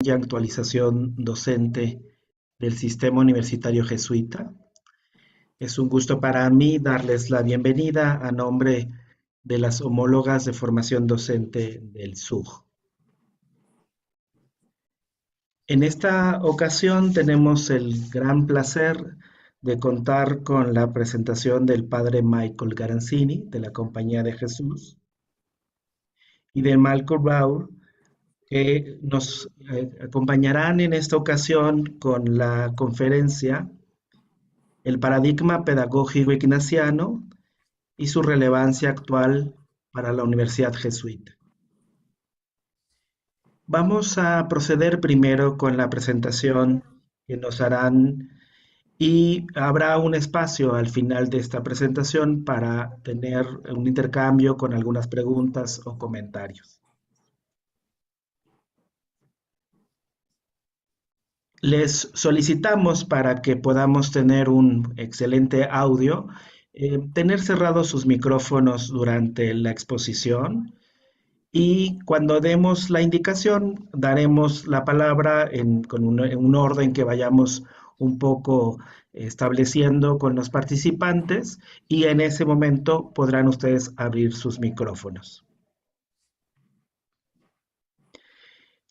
y actualización docente del Sistema Universitario Jesuita. Es un gusto para mí darles la bienvenida a nombre de las homólogas de formación docente del SUJ. En esta ocasión tenemos el gran placer de contar con la presentación del padre Michael Garanzini, de la Compañía de Jesús, y de Malcolm Brown, que nos acompañarán en esta ocasión con la conferencia El paradigma pedagógico ignaciano y su relevancia actual para la universidad jesuita. Vamos a proceder primero con la presentación que nos harán y habrá un espacio al final de esta presentación para tener un intercambio con algunas preguntas o comentarios. Les solicitamos para que podamos tener un excelente audio, tener cerrados sus micrófonos durante la exposición y cuando demos la indicación daremos la palabra en un orden que vayamos un poco estableciendo con los participantes y en ese momento podrán ustedes abrir sus micrófonos.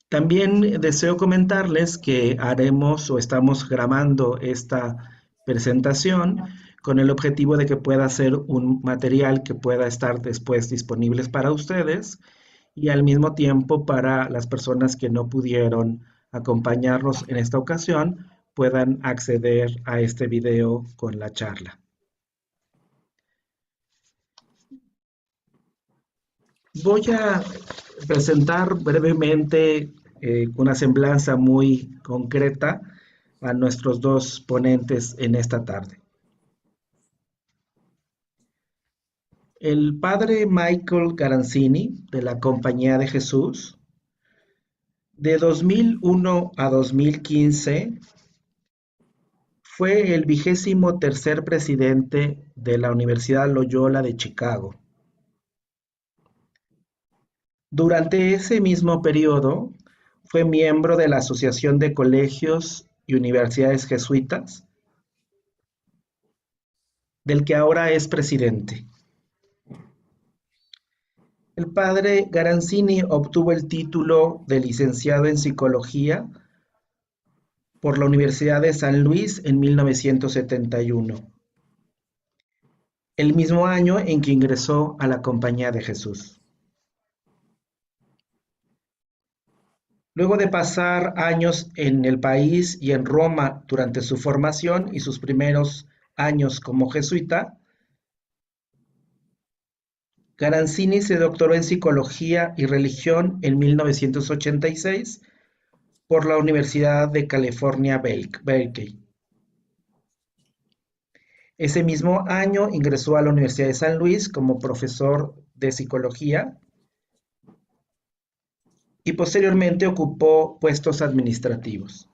También deseo comentarles que haremos o estamos grabando esta presentación con el objetivo de que pueda ser un material que pueda estar después disponible para ustedes y al mismo tiempo para las personas que no pudieron acompañarnos en esta ocasión puedan acceder a este video con la charla. Voy a presentar brevemente una semblanza muy concreta a nuestros dos ponentes en esta tarde. El padre Michael Garanzini, de la Compañía de Jesús, de 2001 a 2015, fue el 23º presidente de la Universidad Loyola de Chicago. Durante ese mismo periodo, fue miembro de la Asociación de Colegios y Universidades Jesuitas, del que ahora es presidente. El padre Garanzini obtuvo el título de licenciado en Psicología por la Universidad de San Luis en 1971, el mismo año en que ingresó a la Compañía de Jesús. Luego de pasar años en el país y en Roma durante su formación y sus primeros años como jesuita, Garanzini se doctoró en Psicología y Religión en 1986 por la Universidad de California, Berkeley. Ese mismo año ingresó a la Universidad de San Luis como profesor de Psicología y posteriormente ocupó puestos administrativos.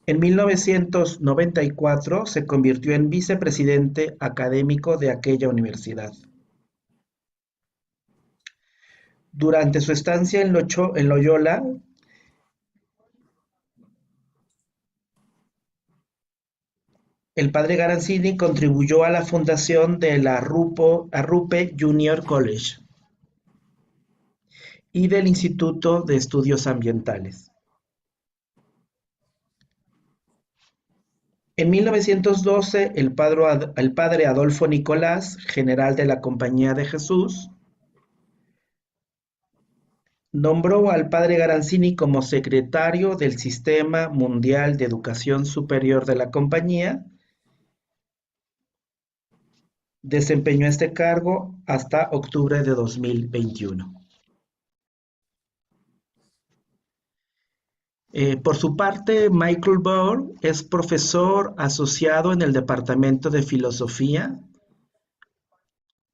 En 1994 se convirtió en vicepresidente académico de aquella universidad. Durante su estancia en Loyola, el padre Garanzini contribuyó a la fundación de la Arrupe Junior College y del Instituto de Estudios Ambientales. En 1912, el padre Adolfo Nicolás, general de la Compañía de Jesús, nombró al padre Garanzini como secretario del Sistema Mundial de Educación Superior de la Compañía. Desempeñó este cargo hasta octubre de 2021. Por su parte, Michael Brown es profesor asociado en el Departamento de Filosofía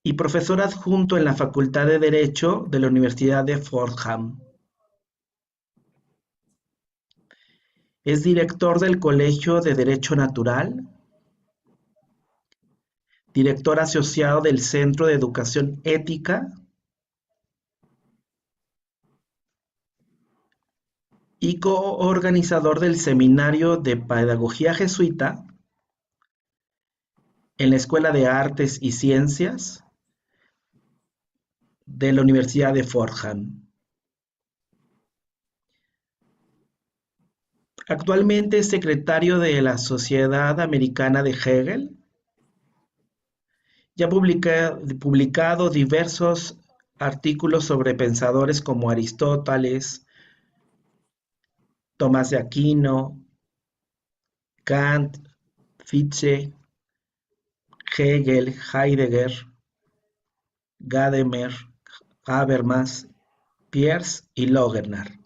y profesor adjunto en la Facultad de Derecho de la Universidad de Fordham. Es director del Colegio de Derecho Natural, director asociado del Centro de Educación Ética y coorganizador del Seminario de Pedagogía Jesuita en la Escuela de Artes y Ciencias de la Universidad de Fordham. Actualmente es secretario de la Sociedad Americana de Hegel y ha publicado diversos artículos sobre pensadores como Aristóteles, Tomás de Aquino, Kant, Fichte, Hegel, Heidegger, Gadamer, Habermas, Peirce y Logener,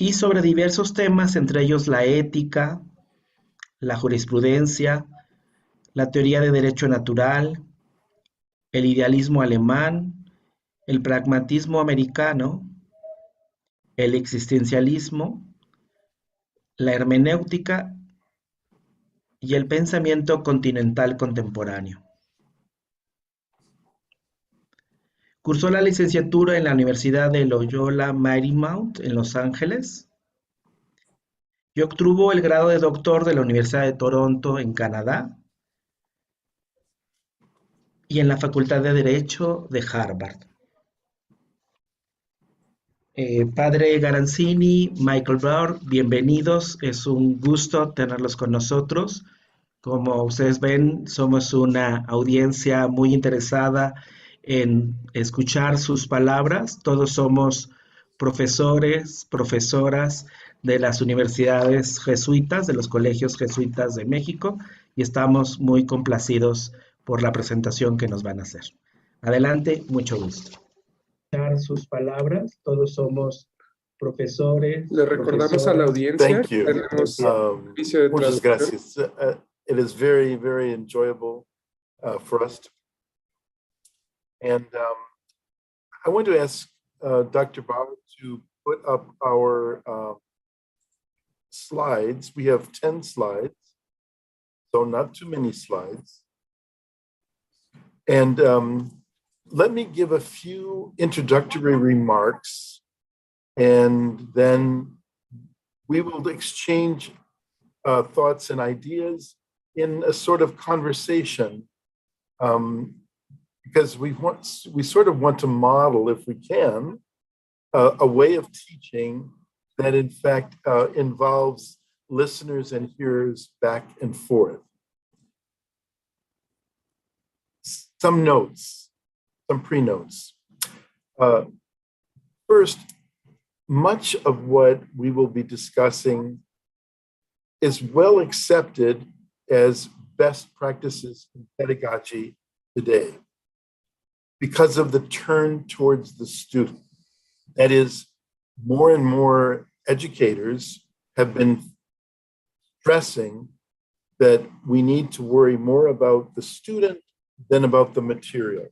y sobre diversos temas, entre ellos la ética, la jurisprudencia, la teoría de derecho natural, el idealismo alemán, el pragmatismo americano, el existencialismo, la hermenéutica y el pensamiento continental contemporáneo. Cursó la licenciatura en la Universidad de Loyola Marymount en Los Ángeles y obtuvo el grado de doctor de la Universidad de Toronto en Canadá y en la Facultad de Derecho de Harvard. Padre Garanzini, Michael Brown, bienvenidos. Es un gusto tenerlos con nosotros. Como ustedes ven, somos una audiencia muy interesada en escuchar sus palabras. Todos somos profesores, profesoras de las universidades jesuitas, de los colegios jesuitas de México, y estamos muy complacidos por la presentación que nos van a hacer. Adelante, mucho gusto. Sus palabras, todos somos profesores. Le recordamos a la audiencia Thank que you. tenemos servicio de Muchas traducción. gracias. It is very, very enjoyable for us. And I want to ask Dr. Bauer to put up our slides. We have 10 slides, so not too many slides. And let me give a few introductory remarks, and then we will exchange thoughts and ideas in a sort of conversation, because we sort of want to model, if we can, a way of teaching that in fact involves listeners and hearers back and forth. Some notes, some pre-notes. First, much of what we will be discussing is well accepted as best practices in pedagogy today because of the turn towards the student. That is, more and more educators have been stressing that we need to worry more about the student than about the material.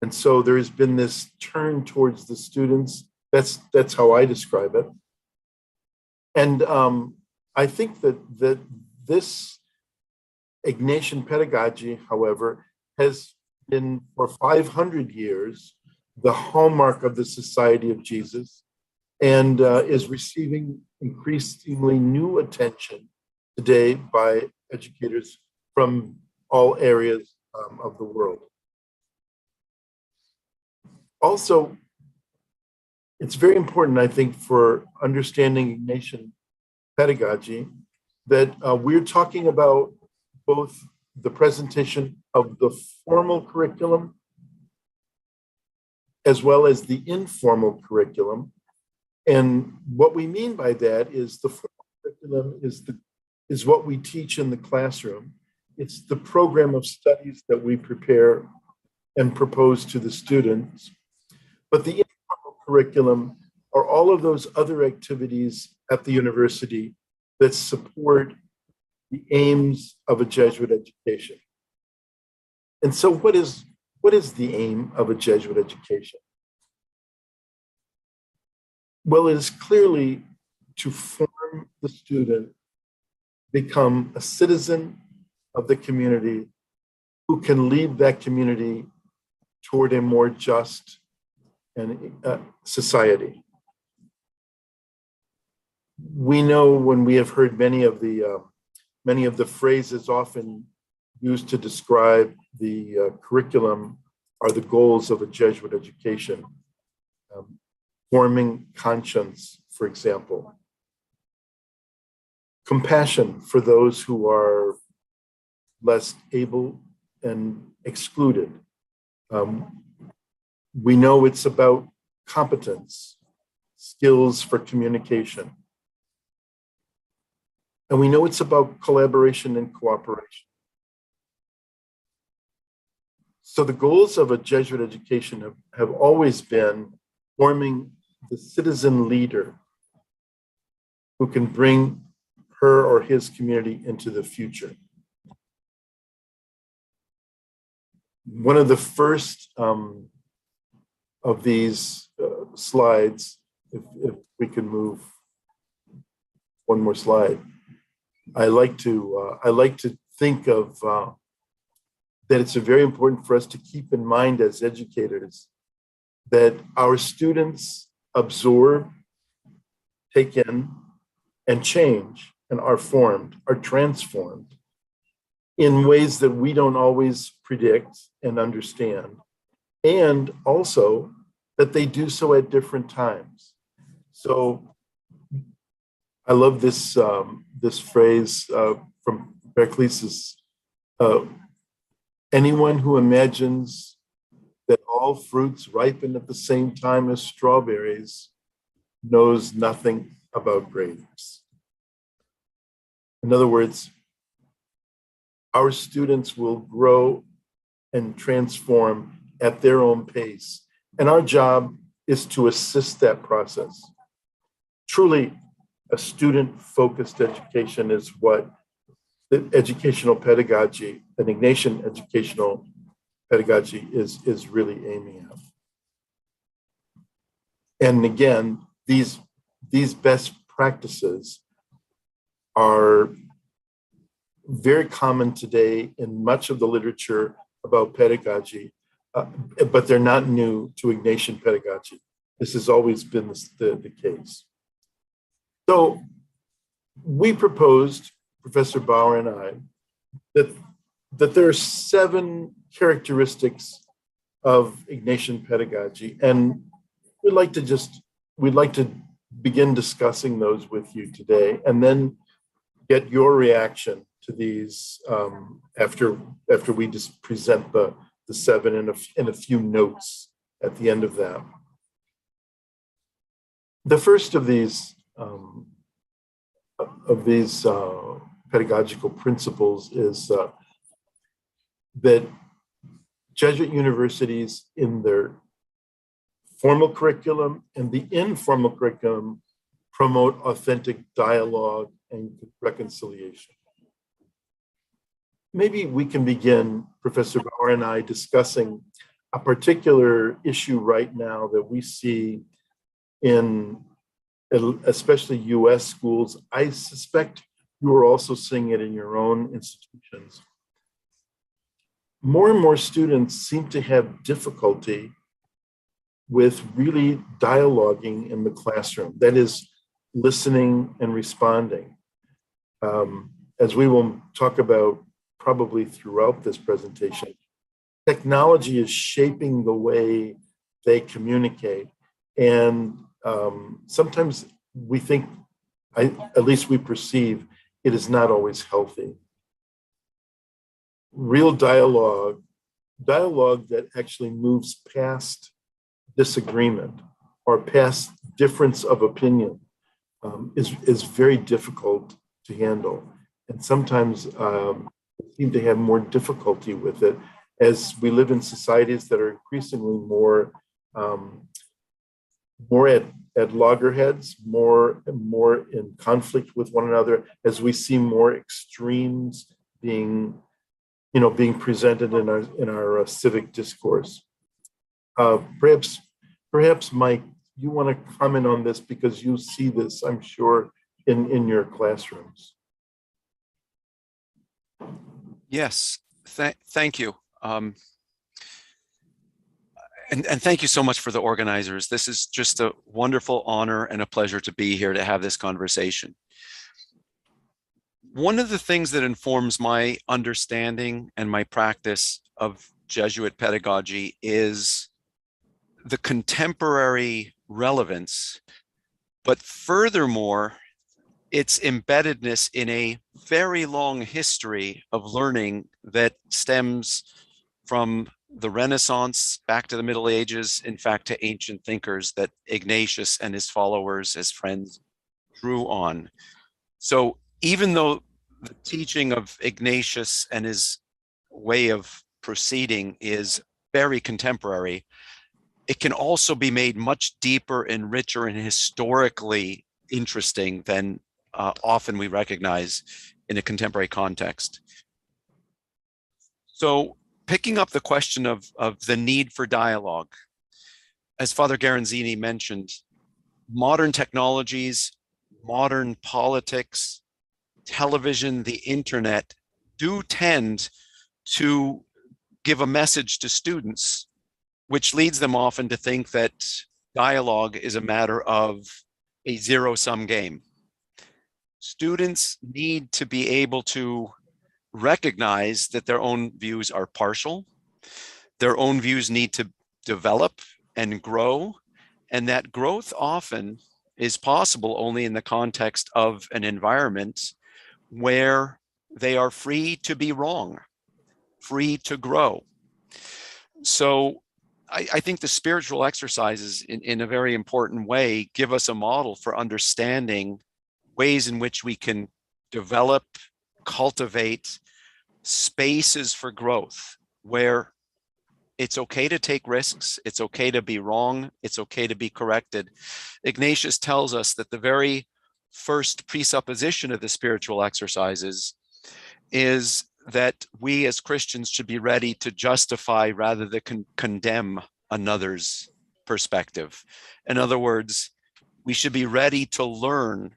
And so there has been this turn towards the students. That's how I describe it. And I think that this Ignatian pedagogy, however, has been for 500 years the hallmark of the Society of Jesus, and is receiving increasingly new attention today by educators from all areas of the world. Also, it's very important, I think, for understanding Ignatian pedagogy that we're talking about both the presentation of the formal curriculum as well as the informal curriculum. And what we mean by that is the formal curriculum is what we teach in the classroom. It's the program of studies that we prepare and propose to the students. But the informal curriculum are all of those other activities at the university that support the aims of a Jesuit education. And so what is the aim of a Jesuit education? Well, it is clearly to form the student, become a citizen of the community who can lead that community toward a more just and society. we know when we have heard many of the phrases often used to describe the curriculum are the goals of a Jesuit education. Forming conscience, for example. Compassion for those who are less able and excluded. We know it's about competence, skills for communication. And we know it's about collaboration and cooperation. So the goals of a Jesuit education have always been forming the citizen leader who can bring her or his community into the future. One of the first of these slides, if we can move one more slide, I like to think of that it's very important for us to keep in mind as educators that our students absorb, take in, and change, and are formed, are transformed in ways that we don't always predict and understand, and also that they do so at different times. So I love this this phrase from Pericles' anyone who imagines that all fruits ripen at the same time as strawberries knows nothing about grapes. In other words, our students will grow and transform at their own pace. And our job is to assist that process. Truly, a student-focused education is what the educational pedagogy, an Ignatian educational pedagogy is really aiming at. And again, these best practices are very common today in much of the literature about pedagogy, but they're not new to Ignatian pedagogy. This has always been the case. So we proposed, Professor Bauer and I, that there are 7 characteristics of Ignatian pedagogy, and we'd like to begin discussing those with you today, and then get your reaction to these after we just present the 7 and a few notes at the end of that. The first of these pedagogical principles is that Jesuit universities in their formal curriculum and the informal curriculum promote authentic dialogue and reconciliation. Maybe we can begin, Professor Bauer and I, discussing a particular issue right now that we see in especially US schools. I suspect you are also seeing it in your own institutions. More and more students seem to have difficulty with really dialoguing in the classroom, that is, listening and responding. As we will talk about probably throughout this presentation, technology is shaping the way they communicate. And sometimes we think, at least we perceive, it is not always healthy. Real dialogue that actually moves past disagreement or past difference of opinion is very difficult to handle. And sometimes we seem to have more difficulty with it as we live in societies that are increasingly more at loggerheads, more in conflict with one another, as we see more extremes being presented in our civic discourse. Perhaps, Mike, you want to comment on this because you see this, I'm sure, in your classrooms. Yes, thank you. And thank you so much for the organizers. This is just a wonderful honor and a pleasure to be here to have this conversation. One of the things that informs my understanding and my practice of Jesuit pedagogy is the contemporary relevance, but furthermore, its embeddedness in a very long history of learning that stems from the Renaissance back to the Middle Ages, in fact, to ancient thinkers that Ignatius and his followers, his friends, drew on. So even though the teaching of Ignatius and his way of proceeding is very contemporary, it can also be made much deeper and richer and historically interesting than often we recognize in a contemporary context. So picking up the question of the need for dialogue, as Father Garanzini mentioned, modern technologies, modern politics, television, the internet do tend to give a message to students, which leads them often to think that dialogue is a matter of a zero-sum game. Students need to be able to recognize that their own views are partial, their own views need to develop and grow, and that growth often is possible only in the context of an environment where they are free to be wrong, free to grow. So I think the spiritual exercises in a very important way give us a model for understanding ways in which we can develop, cultivate spaces for growth where it's okay to take risks, it's okay to be wrong, it's okay to be corrected. Ignatius tells us that the very first presupposition of the spiritual exercises is that we as Christians should be ready to justify rather than condemn another's perspective. In other words, we should be ready to learn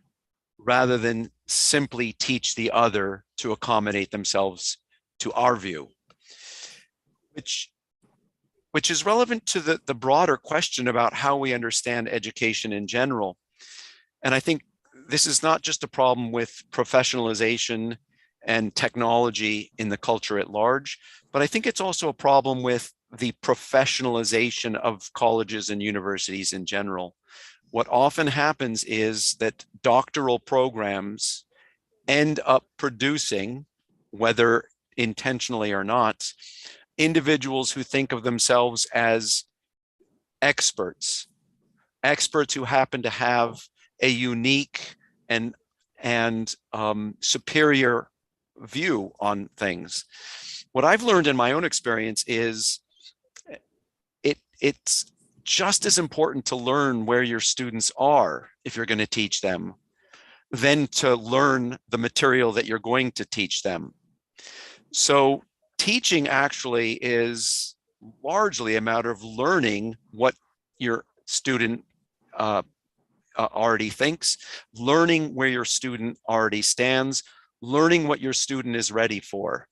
rather than simply teach the other to accommodate themselves to our view, which is relevant to the broader question about how we understand education in general. And I think this is not just a problem with professionalization and technology in the culture at large, but I think it's also a problem with the professionalization of colleges and universities in general. What often happens is that doctoral programs end up producing, whether intentionally or not, individuals who think of themselves as experts who happen to have a unique and superior view on things. What I've learned in my own experience is it's just as important to learn where your students are if you're going to teach them than to learn the material that you're going to teach them. So teaching actually is largely a matter of learning what your student already thinks, learning where your student already stands, learning what your student is ready for.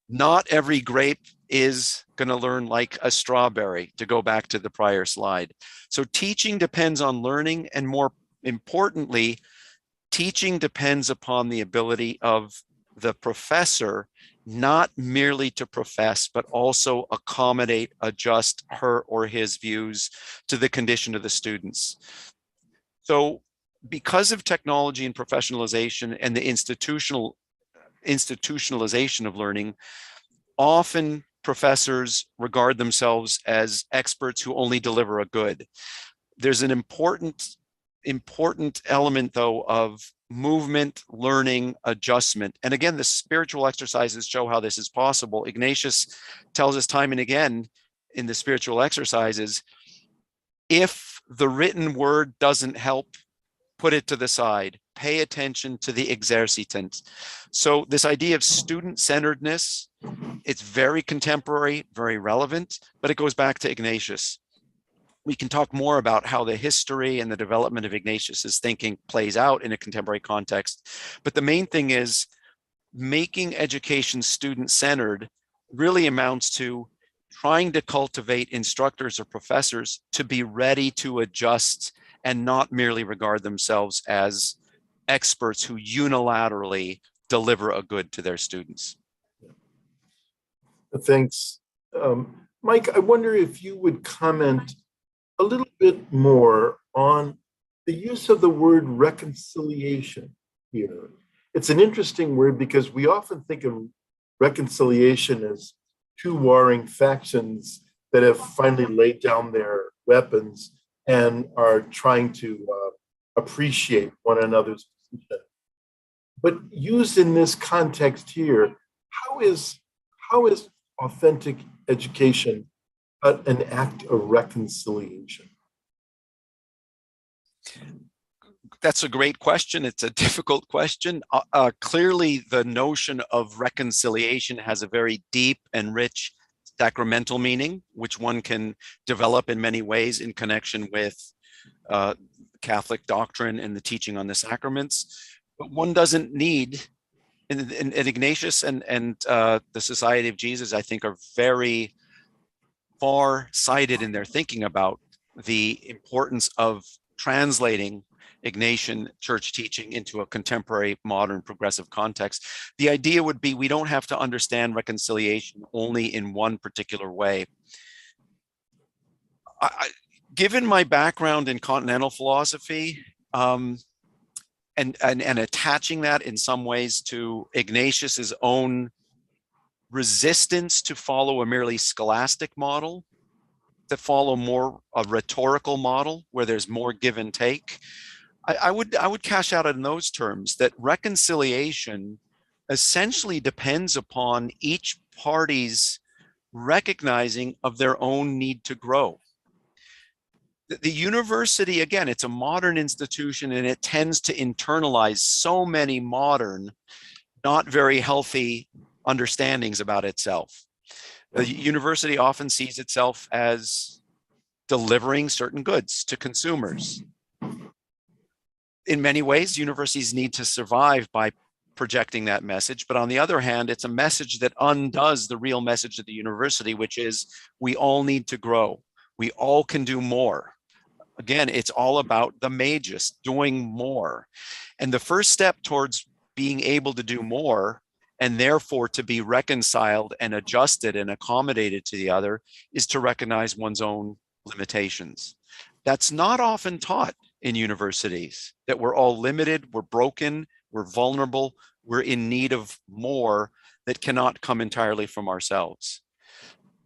Not every grape is going to learn like a strawberry, to go back to the prior slide. So teaching depends on learning, and more importantly, teaching depends upon the ability of the professor not merely to profess, but also accommodate, adjust her or his views to the condition of the students. So because of technology and professionalization and the institutionalization of learning, often professors regard themselves as experts who only deliver a good. There's an important element, though, of movement, learning, adjustment. And again, the spiritual exercises show how this is possible. Ignatius tells us time and again in the spiritual exercises, if the written word doesn't help, put it to the side. Pay attention to the exercitant. So this idea of student-centeredness, it's very contemporary, very relevant, but it goes back to Ignatius. We can talk more about how the history and the development of Ignatius's thinking plays out in a contemporary context. But the main thing is making education student-centered really amounts to trying to cultivate instructors or professors to be ready to adjust and not merely regard themselves as experts who unilaterally deliver a good to their students. Thanks. Mike, I wonder if you would comment a little bit more on the use of the word reconciliation here. It's an interesting word because we often think of reconciliation as two warring factions that have finally laid down their weapons and are trying to appreciate one another's position. But used in this context here, how is authentic education an act of reconciliation? That's a great question. It's a difficult question. Clearly, the notion of reconciliation has a very deep and rich sacramental meaning, which one can develop in many ways in connection with Catholic doctrine and the teaching on the sacraments. But one doesn't need, and Ignatius and the Society of Jesus, I think, are very far-sighted in their thinking about the importance of translating Ignatian church teaching into a contemporary, modern, progressive context. The idea would be we don't have to understand reconciliation only in one particular way. Given my background in continental philosophy, and attaching that in some ways to Ignatius's own resistance to follow a merely scholastic model, to follow more a rhetorical model where there's more give and take, I would cash out in those terms that reconciliation essentially depends upon each party's recognizing of their own need to grow. The university, again, it's a modern institution and it tends to internalize so many modern, not very healthy understandings about itself. The university often sees itself as delivering certain goods to consumers. In many ways, universities need to survive by projecting that message. But on the other hand, it's a message that undoes the real message of the university, which is we all need to grow. We all can do more. Again, it's all about the magus, doing more. And the first step towards being able to do more and therefore to be reconciled and adjusted and accommodated to the other is to recognize one's own limitations. That's not often taught in universities, that we're all limited, we're broken, we're vulnerable, we're in need of more that cannot come entirely from ourselves.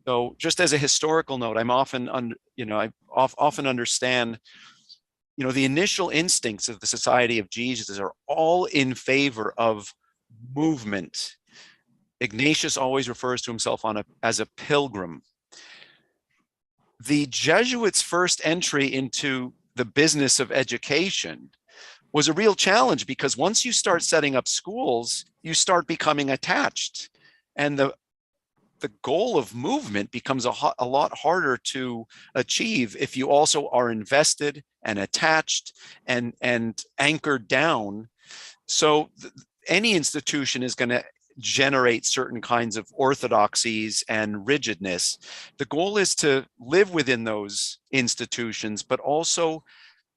So just as a historical note, I'm often, I often understand, the initial instincts of the Society of Jesus are all in favor of movement. Ignatius always refers to himself as a pilgrim. The Jesuits' first entry into the business of education was a real challenge because once you start setting up schools, you start becoming attached. And the goal of movement becomes a lot harder to achieve if you also are invested and attached and anchored down. So any institution is going to generate certain kinds of orthodoxies and rigidness. The goal is to live within those institutions, but also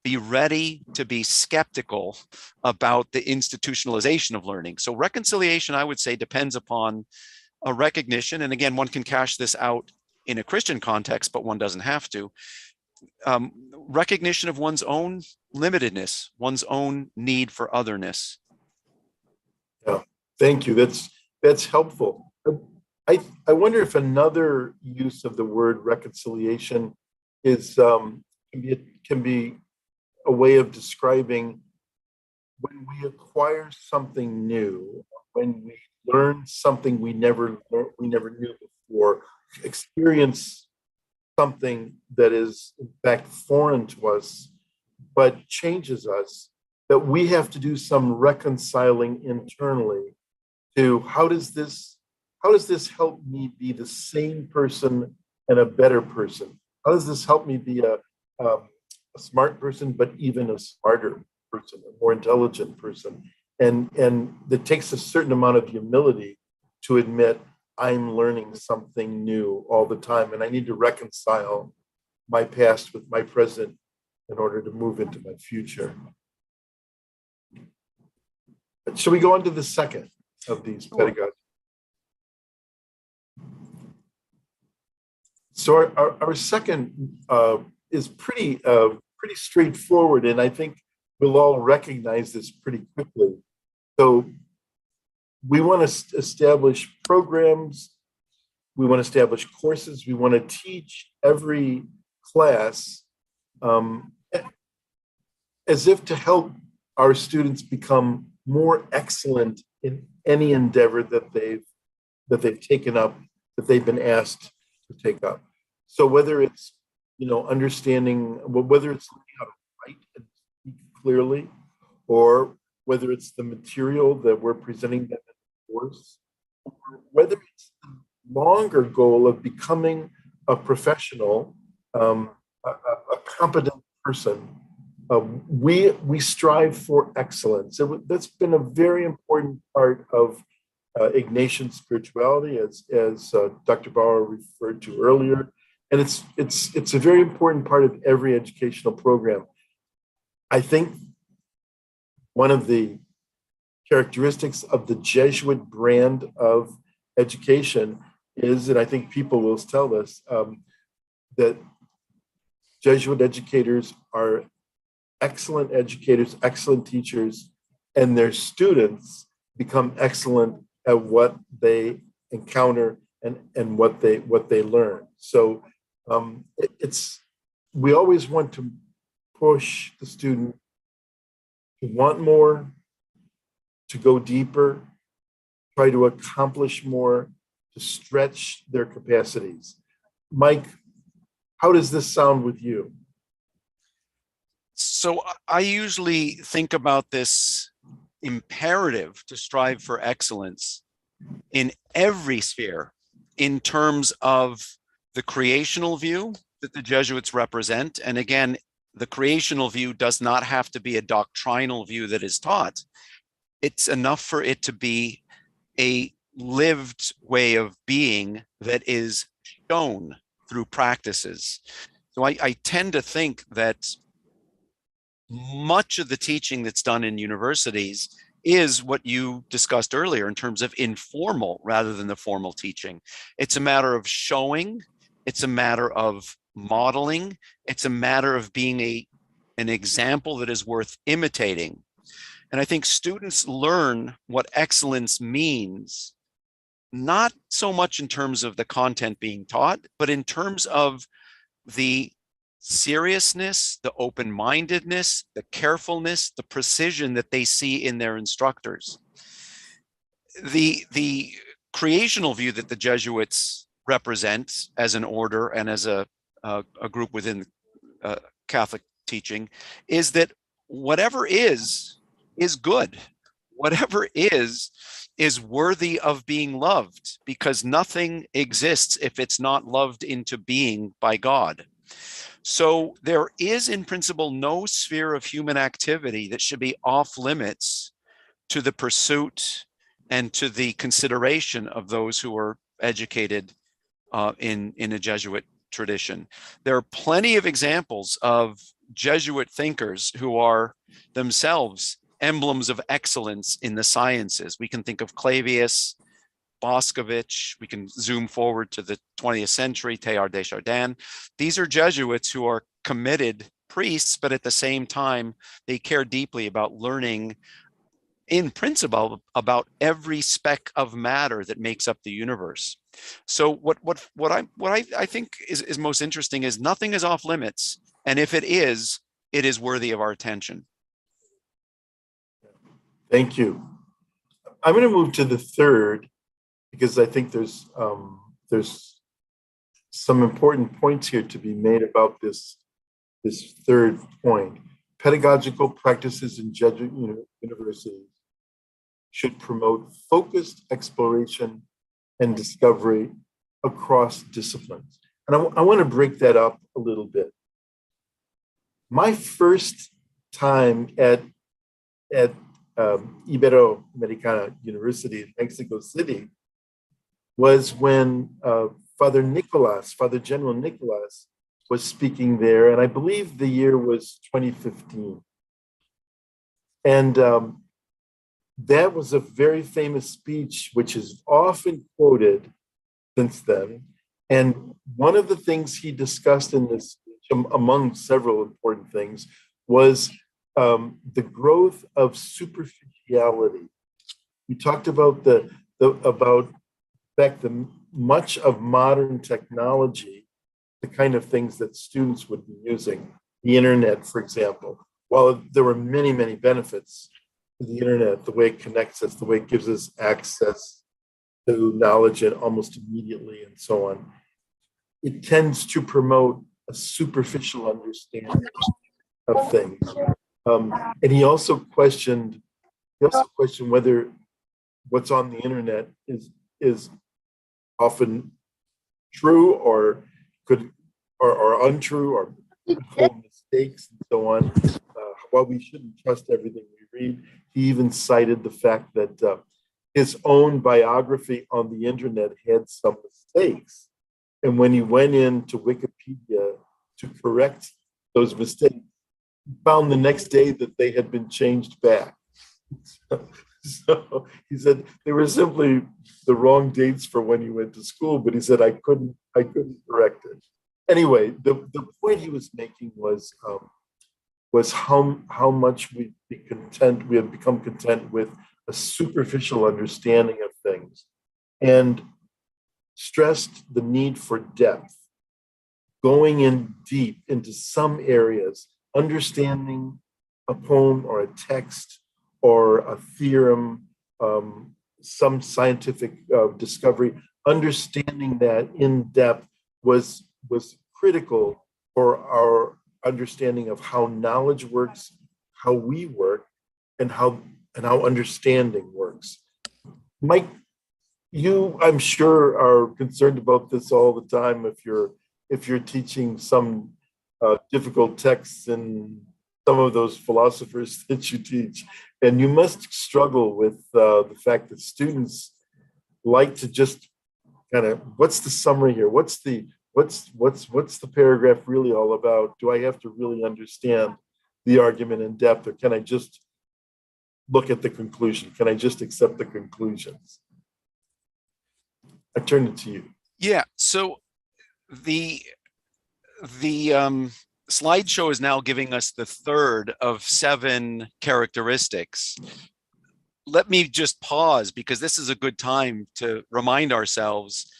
be ready to be skeptical about the institutionalization of learning. So reconciliation, I would say, depends upon a recognition, and again, one can cash this out in a Christian context, but one doesn't have to. Recognition of one's own limitedness, one's own need for otherness. Yeah, thank you. That's helpful. I wonder if another use of the word reconciliation is can be a way of describing when we acquire something new, when we learn something we never knew before, experience something that is in fact foreign to us, but changes us, that we have to do some reconciling internally to how does this help me be the same person and a better person? How does this help me be a smart person, but even a smarter person, a more intelligent person? And it takes a certain amount of humility to admit I'm learning something new all the time, and I need to reconcile my past with my present in order to move into my future. Shall we go on to the second of these pedagogies? So our second is pretty straightforward, and I think we'll all recognize this pretty quickly. So we want to establish programs, we want to establish courses, we want to teach every class as if to help our students become more excellent in any endeavor that they've taken up, that they've been asked to take up. So whether it's understanding, whether it's learning how to write and speak clearly, or whether it's the material that we're presenting them in the course, or whether it's the longer goal of becoming a professional, a competent person, we strive for excellence. That's been a very important part of Ignatian spirituality, as Dr. Bauer referred to earlier, and it's a very important part of every educational program. I think one of the characteristics of the Jesuit brand of education is, and I think people will tell us, that Jesuit educators are excellent educators, excellent teachers, and their students become excellent at what they encounter and what they learn. So we always want to push the student to want more, to go deeper, try to accomplish more, to stretch their capacities. Mike, how does this sound with you? So I usually think about this imperative to strive for excellence in every sphere in terms of the creational view that the Jesuits represent. And again, the creational view does not have to be a doctrinal view that is taught. It's enough for it to be a lived way of being that is shown through practices. So I tend to think that much of the teaching that's done in universities is what you discussed earlier in terms of informal rather than the formal teaching. It's a matter of showing, it's a matter of modeling, it's a matter of being an example that is worth imitating. And I think students learn what excellence means, not so much in terms of the content being taught, but in terms of the seriousness, the open-mindedness, the carefulness, the precision that they see in their instructors. The creational view that the Jesuits represent as an order and as a group within Catholic teaching is that whatever is good. Whatever is worthy of being loved, because nothing exists if it's not loved into being by God. So there is in principle no sphere of human activity that should be off limits to the pursuit and to the consideration of those who are educated in a Jesuit tradition. There are plenty of examples of Jesuit thinkers who are themselves emblems of excellence in the sciences. We can think of Clavius, Boscovich, we can zoom forward to the 20th century, Teilhard de Chardin. These are Jesuits who are committed priests, but at the same time, they care deeply about learning in principle about every speck of matter that makes up the universe. So what I think is most interesting is nothing is off limits, and if it is worthy of our attention. Thank you. I'm going to move to the third, because I think there's some important points here to be made about this third point. Pedagogical practices in Jesuit universities should promote focused exploration and discovery across disciplines. And I want to break that up a little bit. My first time at Iberoamericana University in Mexico City was when Father General Nicholas was speaking there, and I believe the year was 2015. And that was a very famous speech, which is often quoted since then. And one of the things he discussed in this speech, among several important things, was the growth of superficiality. He talked about much of modern technology, the kind of things that students would be using, the internet, for example. While there were many, many benefits to the internet, the way it connects us, the way it gives us access to knowledge and almost immediately and so on, it tends to promote a superficial understanding of things. And he also questioned whether what's on the internet is often true or untrue or could hold mistakes and so on. While we shouldn't trust everything we read, he even cited the fact that his own biography on the internet had some mistakes. And when he went into Wikipedia to correct those mistakes, he found the next day that they had been changed back. So he said they were simply the wrong dates for when he went to school, but he said I couldn't correct it. Anyway, the point he was making was how much we have become content with a superficial understanding of things, and stressed the need for depth, going in deep into some areas, understanding a poem or a text or a theorem, some scientific discovery, understanding that in depth was critical for our understanding of how knowledge works, how we work, and how understanding works. Mike, you, I'm sure, are concerned about this all the time if you're teaching some difficult texts in some of those philosophers that you teach, and you must struggle with the fact that students like to just kind of, what's the summary here? What's the paragraph really all about? Do I have to really understand the argument in depth, or can I just look at the conclusion? Can I just accept the conclusions? I turn it to you. Yeah. So the slideshow is now giving us the third of 7 characteristics. Let me just pause, because this is a good time to remind ourselves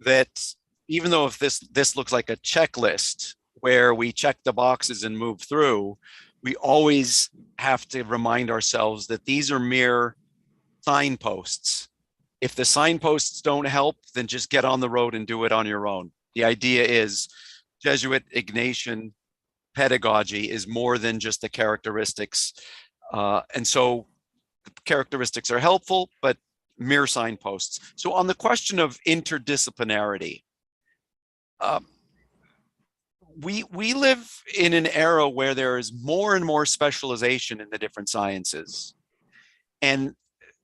that even though if this looks like a checklist where we check the boxes and move through, we always have to remind ourselves that these are mere signposts. If the signposts don't help, then just get on the road and do it on your own. The idea is Jesuit Ignatian pedagogy is more than just the characteristics. And so the characteristics are helpful, but mere signposts. So on the question of interdisciplinarity, we live in an era where there is more and more specialization in the different sciences. And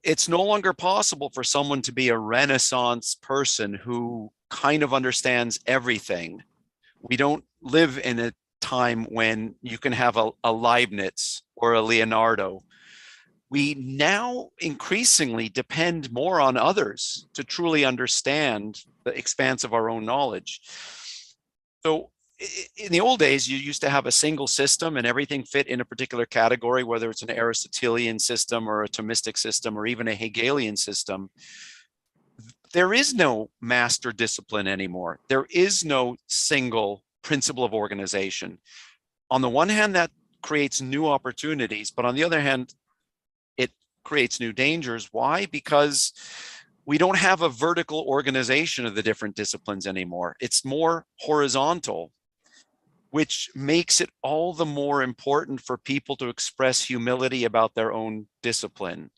it's no longer possible for someone to be a Renaissance person who kind of understands everything. We don't live in a time when you can have a Leibniz or a Leonardo. We now increasingly depend more on others to truly understand the expanse of our own knowledge. So in the old days, you used to have a single system and everything fit in a particular category, whether it's an Aristotelian system or a Thomistic system or even a Hegelian system. There is no master discipline anymore. There is no single principle of organization. On the one hand, that creates new opportunities, but on the other hand, it creates new dangers. Why? Because we don't have a vertical organization of the different disciplines anymore. It's more horizontal, which makes it all the more important for people to express humility about their own discipline.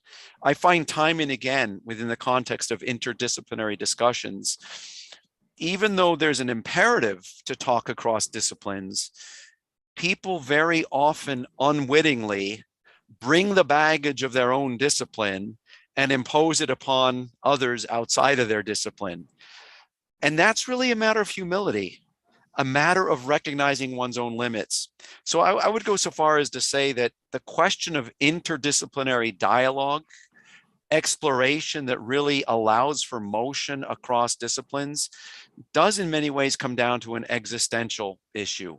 I find time and again within the context of interdisciplinary discussions, even though there's an imperative to talk across disciplines, people very often unwittingly bring the baggage of their own discipline and impose it upon others outside of their discipline. And that's really a matter of humility, a matter of recognizing one's own limits. So I would go so far as to say that the question of interdisciplinary dialogue, exploration that really allows for motion across disciplines, does in many ways come down to an existential issue.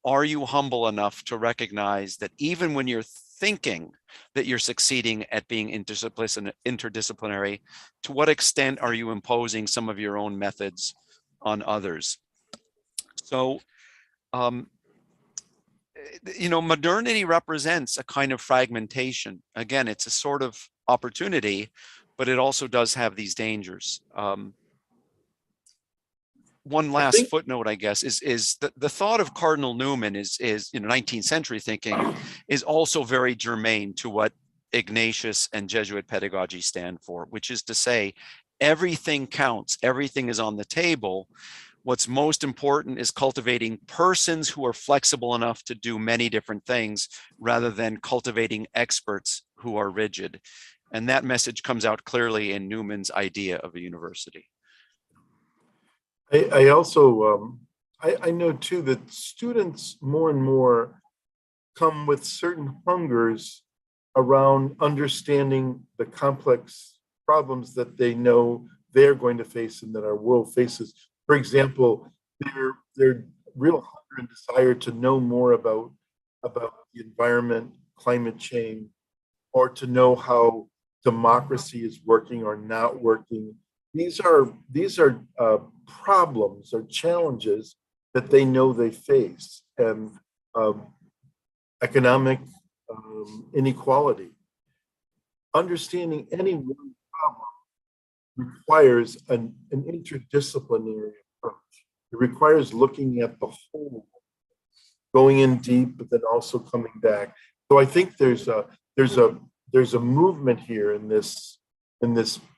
Are you humble enough to recognize that even when you're thinking that you're succeeding at being interdisciplinary, to what extent are you imposing some of your own methods on others? So, modernity represents a kind of fragmentation. Again, it's a sort of opportunity, but it also does have these dangers. One last footnote, I guess, is the thought of Cardinal Newman is 19th century thinking is also very germane to what Ignatius and Jesuit pedagogy stand for, which is to say, everything counts, everything is on the table. What's most important is cultivating persons who are flexible enough to do many different things rather than cultivating experts who are rigid. And that message comes out clearly in Newman's idea of a university. I also, I know too that students more and more come with certain hungers around understanding the complex problems that they know they're going to face and that our world faces. For example, their real hunger and desire to know more about the environment, climate change, or to know how democracy is working or not working. These are problems or challenges that they know they face, and economic inequality. Understanding any one problem requires an interdisciplinary approach. It requires looking at the whole, going in deep, but then also coming back. So I think there's a movement here in this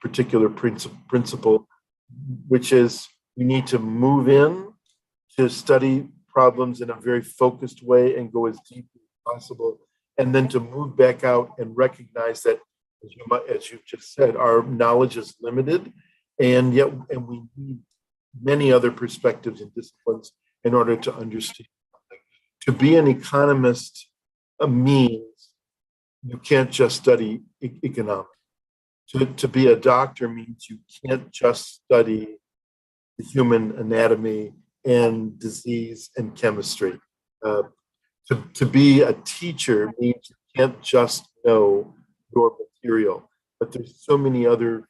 particular principle, which is we need to move in to study problems in a very focused way and go as deep as possible, and then to move back out and recognize that, as you just said, our knowledge is limited, and we need many other perspectives and disciplines in order to understand something. To be an economist means you can't just study economics. To be a doctor means you can't just study the human anatomy and disease and chemistry. To be a teacher means you can't just know your material, but there's so many other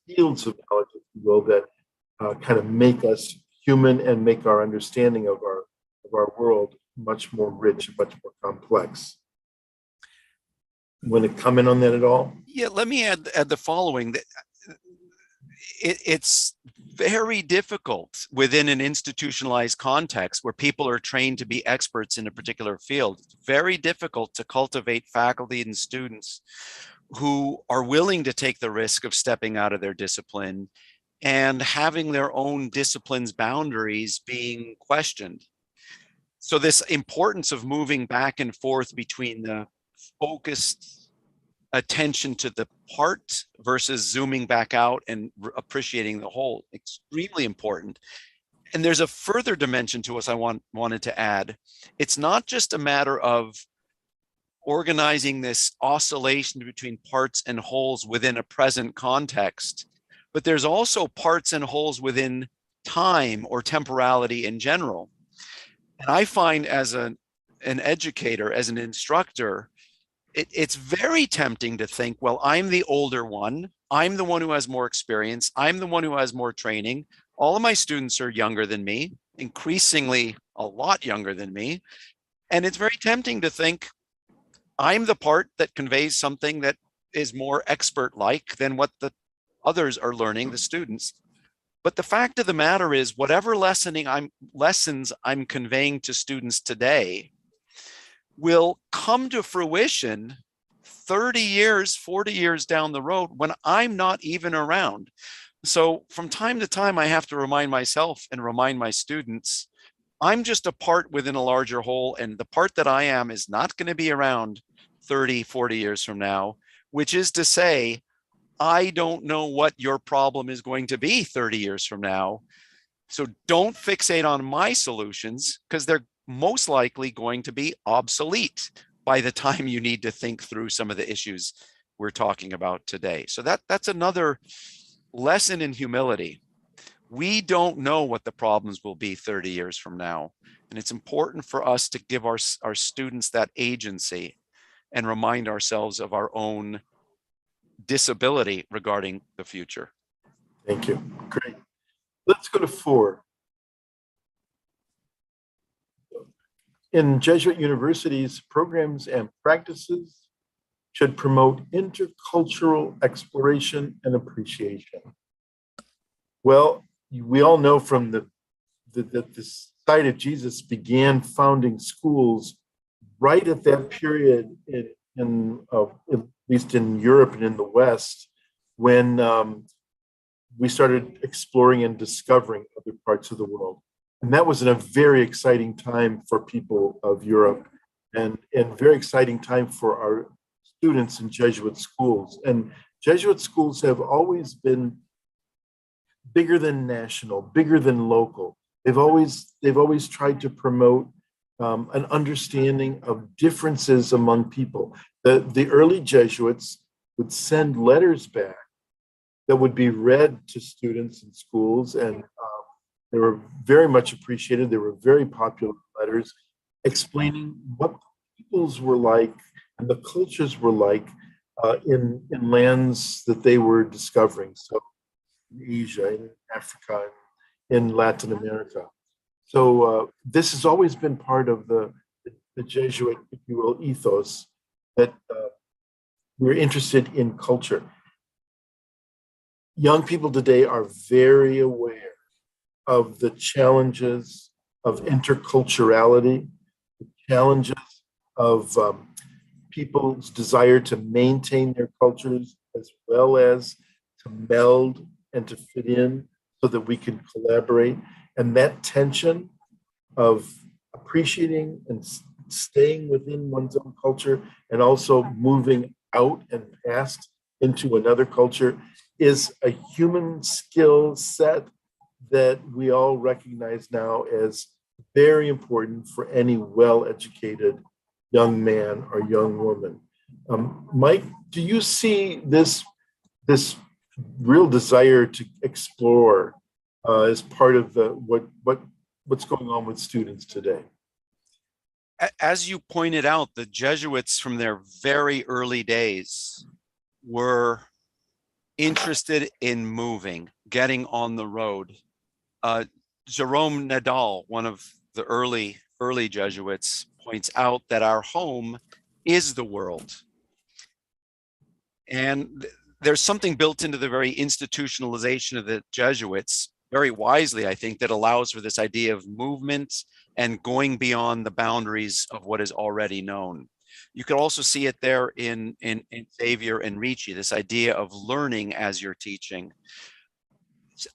fields of knowledge, if you will, that kind of make us human and make our understanding of our world much more rich, much more complex. Want to comment on that at all? Yeah, let me add the following. It's very difficult within an institutionalized context where people are trained to be experts in a particular field. It's very difficult to cultivate faculty and students who are willing to take the risk of stepping out of their discipline and having their own discipline's boundaries being questioned. So this importance of moving back and forth between the focused attention to the part versus zooming back out and appreciating the whole, extremely important. And there's a further dimension to us I wanted to add. It's not just a matter of organizing this oscillation between parts and wholes within a present context, but there's also parts and wholes within time or temporality in general. And I find as an educator, as an instructor, it's very tempting to think, well, I'm the older one. I'm the one who has more experience. I'm the one who has more training. All of my students are younger than me, increasingly a lot younger than me. And it's very tempting to think I'm the part that conveys something that is more expert-like than what the others are learning, the students. But the fact of the matter is, whatever lessons I'm conveying to students today will come to fruition 30 years, 40 years down the road when I'm not even around. So from time to time, I have to remind myself and remind my students, I'm just a part within a larger whole, and the part that I am is not going to be around 30, 40 years from now, which is to say, I don't know what your problem is going to be 30 years from now. So don't fixate on my solutions, because they're most likely going to be obsolete by the time you need to think through some of the issues we're talking about today. So that's another lesson in humility. We don't know what the problems will be 30 years from now. And it's important for us to give our students that agency and remind ourselves of our own disability regarding the future. Thank you. Great. Let's go to 4. In Jesuit universities, programs and practices should promote intercultural exploration and appreciation. Well, we all know from the Society of Jesus began founding schools right at that period at least in Europe and in the West, when we started exploring and discovering other parts of the world. And that was in a very exciting time for people of Europe, and very exciting time for our students in Jesuit schools. And Jesuit schools have always been bigger than national, bigger than local. They've always tried to promote an understanding of differences among people. The early Jesuits would send letters back that would be read to students in schools, and they were very much appreciated. They were very popular letters explaining what peoples were like and the cultures were like in lands that they were discovering. So in Asia, in Africa, in Latin America. So this has always been part of the Jesuit, if you will, ethos, that we're interested in culture. Young people today are very aware of the challenges of interculturality, the challenges of people's desire to maintain their cultures as well as to meld and to fit in so that we can collaborate. And that tension of appreciating and staying within one's own culture and also moving out and past into another culture is a human skill set that we all recognize now as very important for any well-educated young man or young woman. Mike, do you see this real desire to explore as part of what's going on with students today? As you pointed out, the Jesuits from their very early days were interested in moving, getting on the road. Jerome Nadal, one of the early Jesuits, points out that our home is the world. And there's something built into the very institutionalization of the Jesuits, very wisely, I think, that allows for this idea of movement and going beyond the boundaries of what is already known. You could also see it there in Xavier and Ricci, this idea of learning as you're teaching.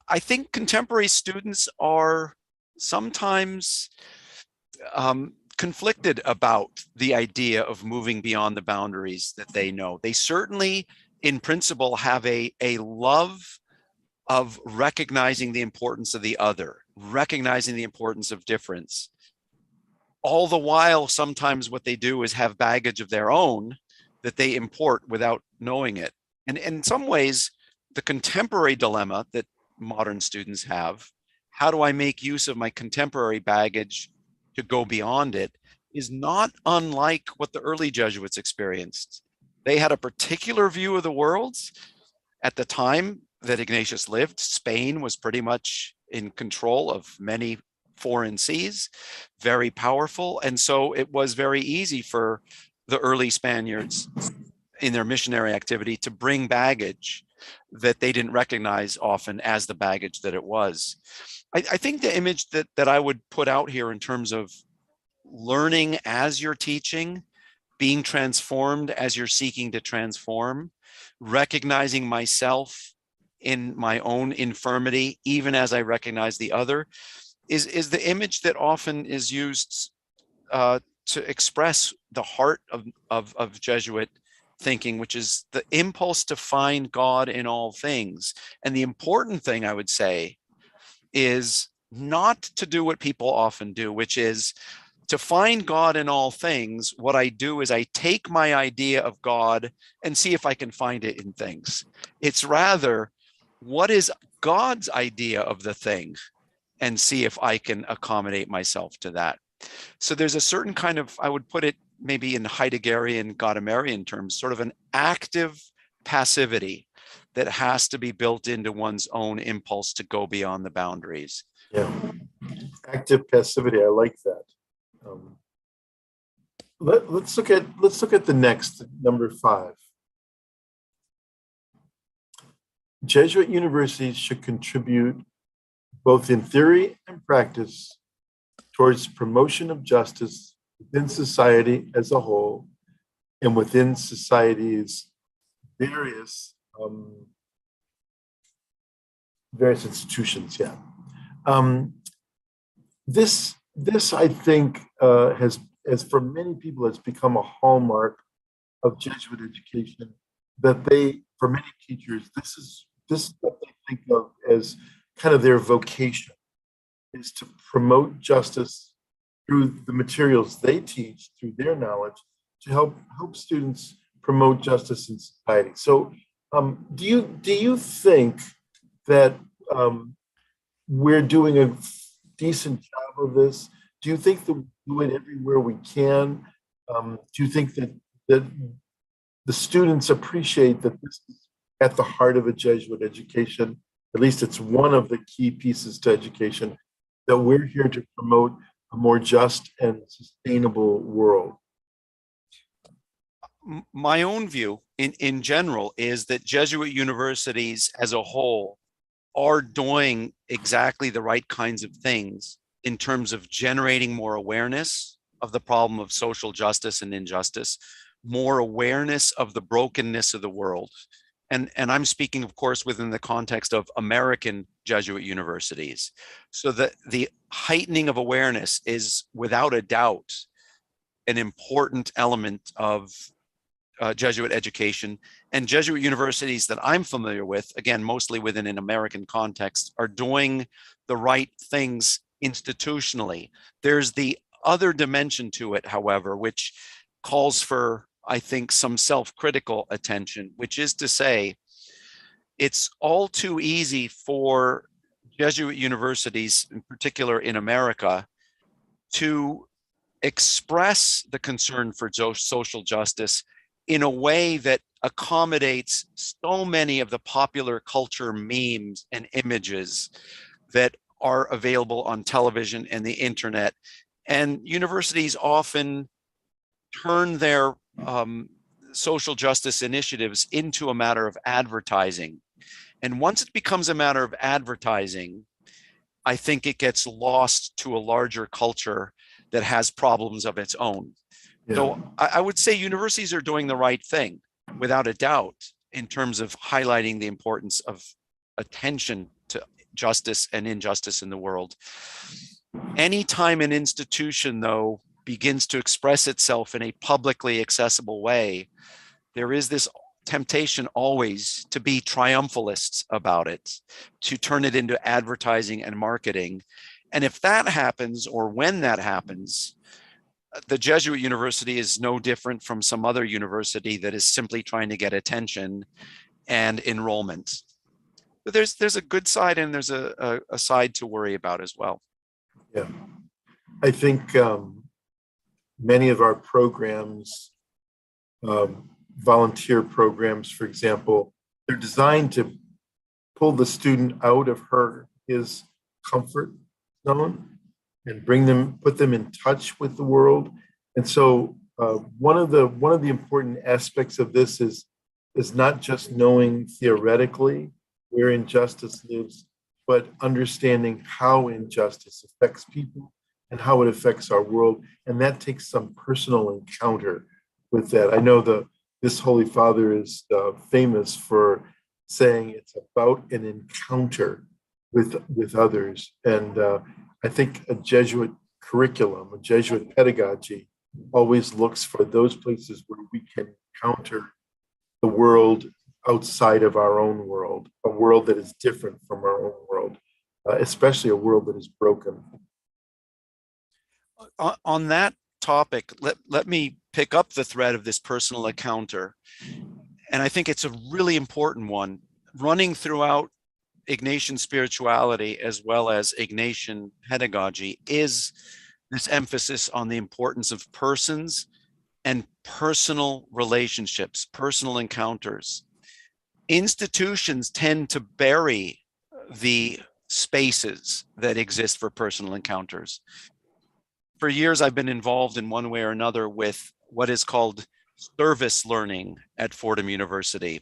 I think contemporary students are sometimes conflicted about the idea of moving beyond the boundaries that they know. They certainly, in principle, have a love of recognizing the importance of the other, recognizing the importance of difference. All the while, sometimes what they do is have baggage of their own that they import without knowing it. And in some ways, the contemporary dilemma that modern students have, how do I make use of my contemporary baggage to go beyond it, is not unlike what the early Jesuits experienced. They had a particular view of the world. At the time that Ignatius lived, Spain was pretty much in control of many foreign seas, very powerful. And so it was very easy for the early Spaniards in their missionary activity to bring baggage that they didn't recognize often as the baggage that it was. I think the image that I would put out here in terms of learning as you're teaching, being transformed as you're seeking to transform, recognizing myself in my own infirmity, even as I recognize the other, is the image that often is used to express the heart of Jesuit thinking, which is the impulse to find God in all things. And the important thing, I would say, is not to do what people often do, which is to find God in all things. What I do is I take my idea of God and see if I can find it in things. It's rather, what is God's idea of the thing, and see if I can accommodate myself to that. So there's a certain kind of, I would put it maybe in Heideggerian, Gadamerrian terms, sort of an active passivity that has to be built into one's own impulse to go beyond the boundaries. Yeah, active passivity. I like that. Let's look at the next, number 5. Jesuit universities should contribute both in theory and practice towards promotion of justice within society as a whole and within society's various institutions. Yeah. This I think has for many people has become a hallmark of Jesuit education, that they, for many teachers, this is what they think of as kind of their vocation, is to promote justice through the materials they teach, through their knowledge, to help students promote justice in society. So do you think that we're doing a decent job of this? Do you think that we do it everywhere we can? Do you think that the students appreciate that this is at the heart of a Jesuit education? At least it's one of the key pieces to education, that we're here to promote a more just and sustainable world. My own view in general is that Jesuit universities as a whole are doing exactly the right kinds of things in terms of generating more awareness of the problem of social justice and injustice, more awareness of the brokenness of the world. And I'm speaking, of course, within the context of American Jesuit universities. So that the heightening of awareness is without a doubt an important element of Jesuit education. And Jesuit universities that I'm familiar with, again, mostly within an American context, are doing the right things institutionally. There's the other dimension to it, however, which calls for, I think, some self-critical attention, which is to say, it's all too easy for Jesuit universities, in particular in America, to express the concern for social justice in a way that accommodates so many of the popular culture memes and images that are available on television and the internet. And universities often turn their social justice initiatives into a matter of advertising. And once it becomes a matter of advertising, I think it gets lost to a larger culture that has problems of its own. Yeah. So I would say universities are doing the right thing, without a doubt, in terms of highlighting the importance of attention to justice and injustice in the world. Anytime an institution, though, begins to express itself in a publicly accessible way, there is this temptation always to be triumphalists about it, to turn it into advertising and marketing. And if that happens, or when that happens, the Jesuit university is no different from some other university that is simply trying to get attention and enrollment. But there's a good side, and there's a side to worry about as well. Yeah, I think many of our programs, volunteer programs, for example, they're designed to pull the student out of his comfort zone and put them in touch with the world. And so one of the important aspects of this is not just knowing theoretically where injustice lives, but understanding how injustice affects people and how it affects our world. And that takes some personal encounter with that. I know this Holy Father is famous for saying it's about an encounter with others. And I think a Jesuit curriculum, a Jesuit pedagogy, always looks for those places where we can encounter the world outside of our own world, a world that is different from our own world, especially a world that is broken. On that topic, let me pick up the thread of this personal encounter. And I think it's a really important one, running throughout Ignatian spirituality as well as Ignatian pedagogy is this emphasis on the importance of persons and personal relationships, personal encounters. Institutions tend to bury the spaces that exist for personal encounters. For years, I've been involved in one way or another with what is called service learning at Fordham University.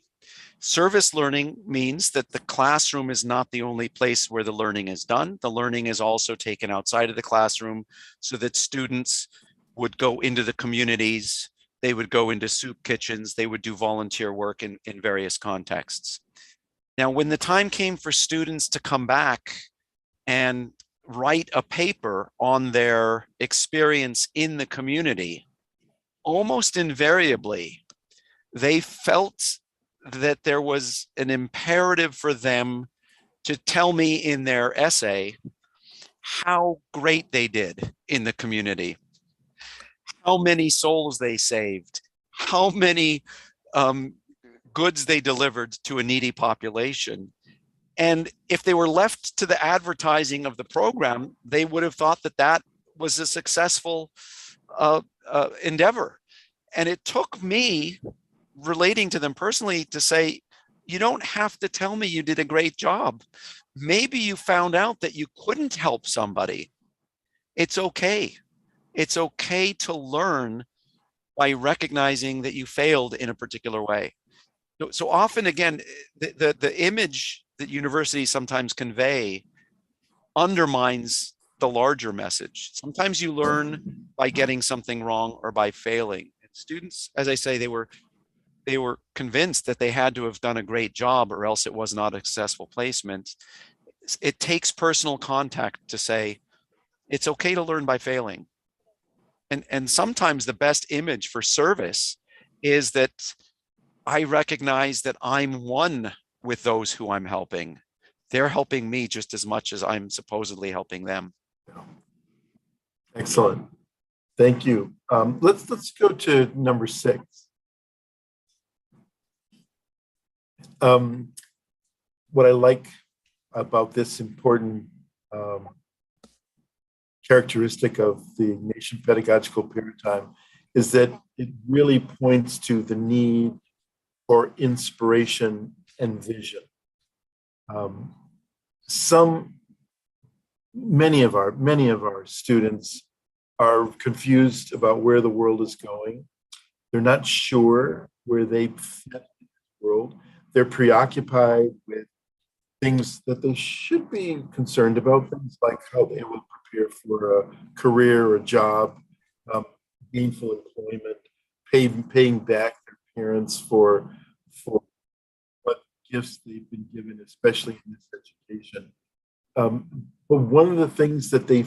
Service learning means that the classroom is not the only place where the learning is done. The learning is also taken outside of the classroom so that students would go into the communities, they would go into soup kitchens, they would do volunteer work in various contexts. Now, when the time came for students to come back and write a paper on their experience in the community, almost invariably, they felt that there was an imperative for them to tell me in their essay how great they did in the community, how many souls they saved, how many goods they delivered to a needy population. And if they were left to the advertising of the program, they would have thought that that was a successful endeavor. And it took me relating to them personally to say, you don't have to tell me you did a great job. Maybe you found out that you couldn't help somebody. It's okay. It's okay to learn by recognizing that you failed in a particular way. So often, again, the image that universities sometimes convey undermines the larger message. Sometimes you learn by getting something wrong or by failing. And students, as I say, they were convinced that they had to have done a great job or else it was not a successful placement. It takes personal contact to say, it's okay to learn by failing. And sometimes the best image for service is that I recognize that I'm one with those who I'm helping. They're helping me just as much as I'm supposedly helping them. Excellent. Thank you. Let's go to number 6. What I like about this important characteristic of the Ignatian pedagogical paradigm is that it really points to the need for inspiration and vision. Many of our students are confused about where the world is going. They're not sure where they fit in the world. They're preoccupied with things that they should be concerned about, things like how they will prepare for a career or a job, gainful employment, paying back their parents for what gifts they've been given, especially in this education. But one of the things that they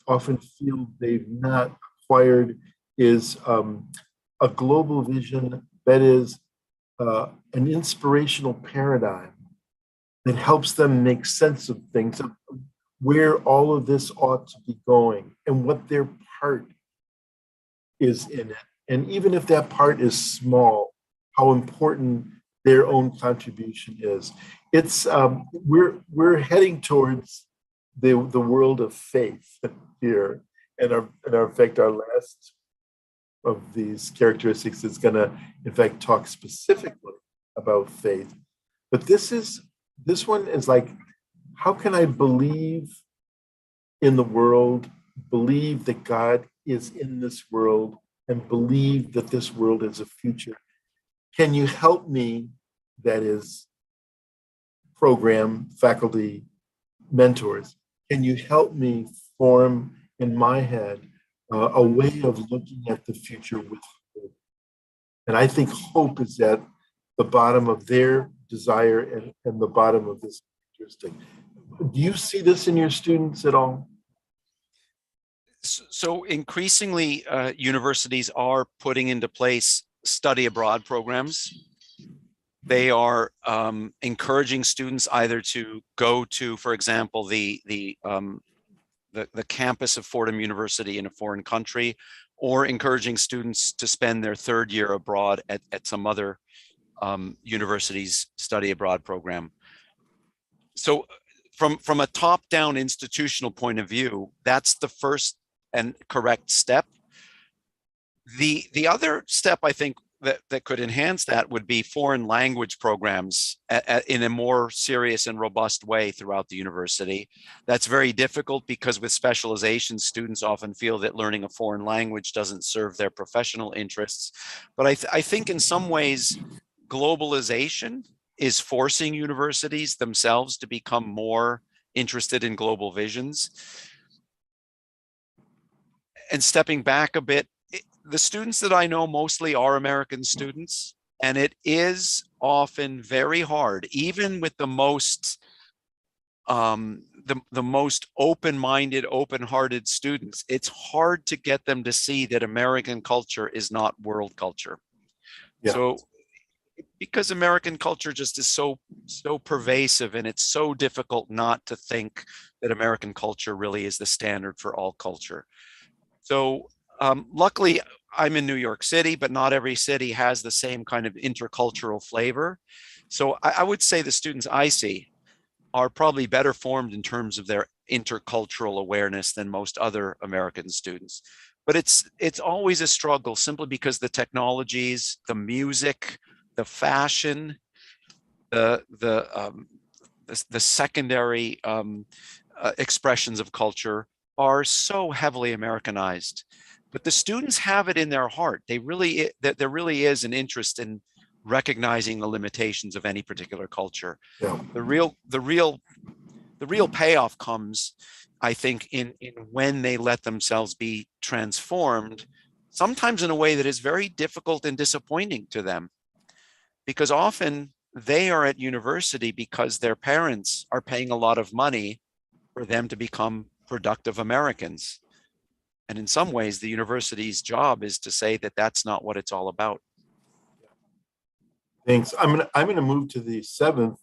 often feel they've not acquired is a global vision, that is an inspirational paradigm that helps them make sense of things, of where all of this ought to be going and what their part is in it. And even if that part is small, how important their own contribution is. It's we're heading towards the world of faith here, and in fact, our last of these characteristics is going to, in fact, talk specifically about faith. But this one is like, how can I believe in the world, believe that God is in this world, and believe that this world is a future? Can you help me, that is, program, faculty, mentors, can you help me form in my head a way of looking at the future with hope? And I think hope is at the bottom of their desire and the bottom of this characteristic. Do you see this in your students at all? So increasingly, universities are putting into place study abroad programs. They are encouraging students either to go to, for example, the campus of Fordham University in a foreign country, or encouraging students to spend their third year abroad at some other university's study abroad program. So from a top-down institutional point of view, that's the first and correct step. The other step, I think, that could enhance that would be foreign language programs in a more serious and robust way throughout the university. That's very difficult because with specialization, students often feel that learning a foreign language doesn't serve their professional interests. But I think in some ways, globalization is forcing universities themselves to become more interested in global visions. And stepping back a bit, the students that I know mostly are American students, and it is often very hard, even with the most most open-minded, open-hearted students. It's hard to get them to see that American culture is not world culture. Yeah. So, because American culture just is so pervasive, and it's so difficult not to think that American culture really is the standard for all culture. So luckily, I'm in New York City, but not every city has the same kind of intercultural flavor. So I would say the students I see are probably better formed in terms of their intercultural awareness than most other American students. But it's always a struggle, simply because the technologies, the music, the fashion, the secondary expressions of culture are so heavily Americanized. But the students have it in their heart. There really is an interest in recognizing the limitations of any particular culture. Yeah. The real payoff comes, I think, in when they let themselves be transformed, sometimes in a way that is very difficult and disappointing to them, because often they are at university because their parents are paying a lot of money for them to become productive Americans. And in some ways, the university's job is to say that that's not what it's all about. Thanks. I'm gonna move to the seventh,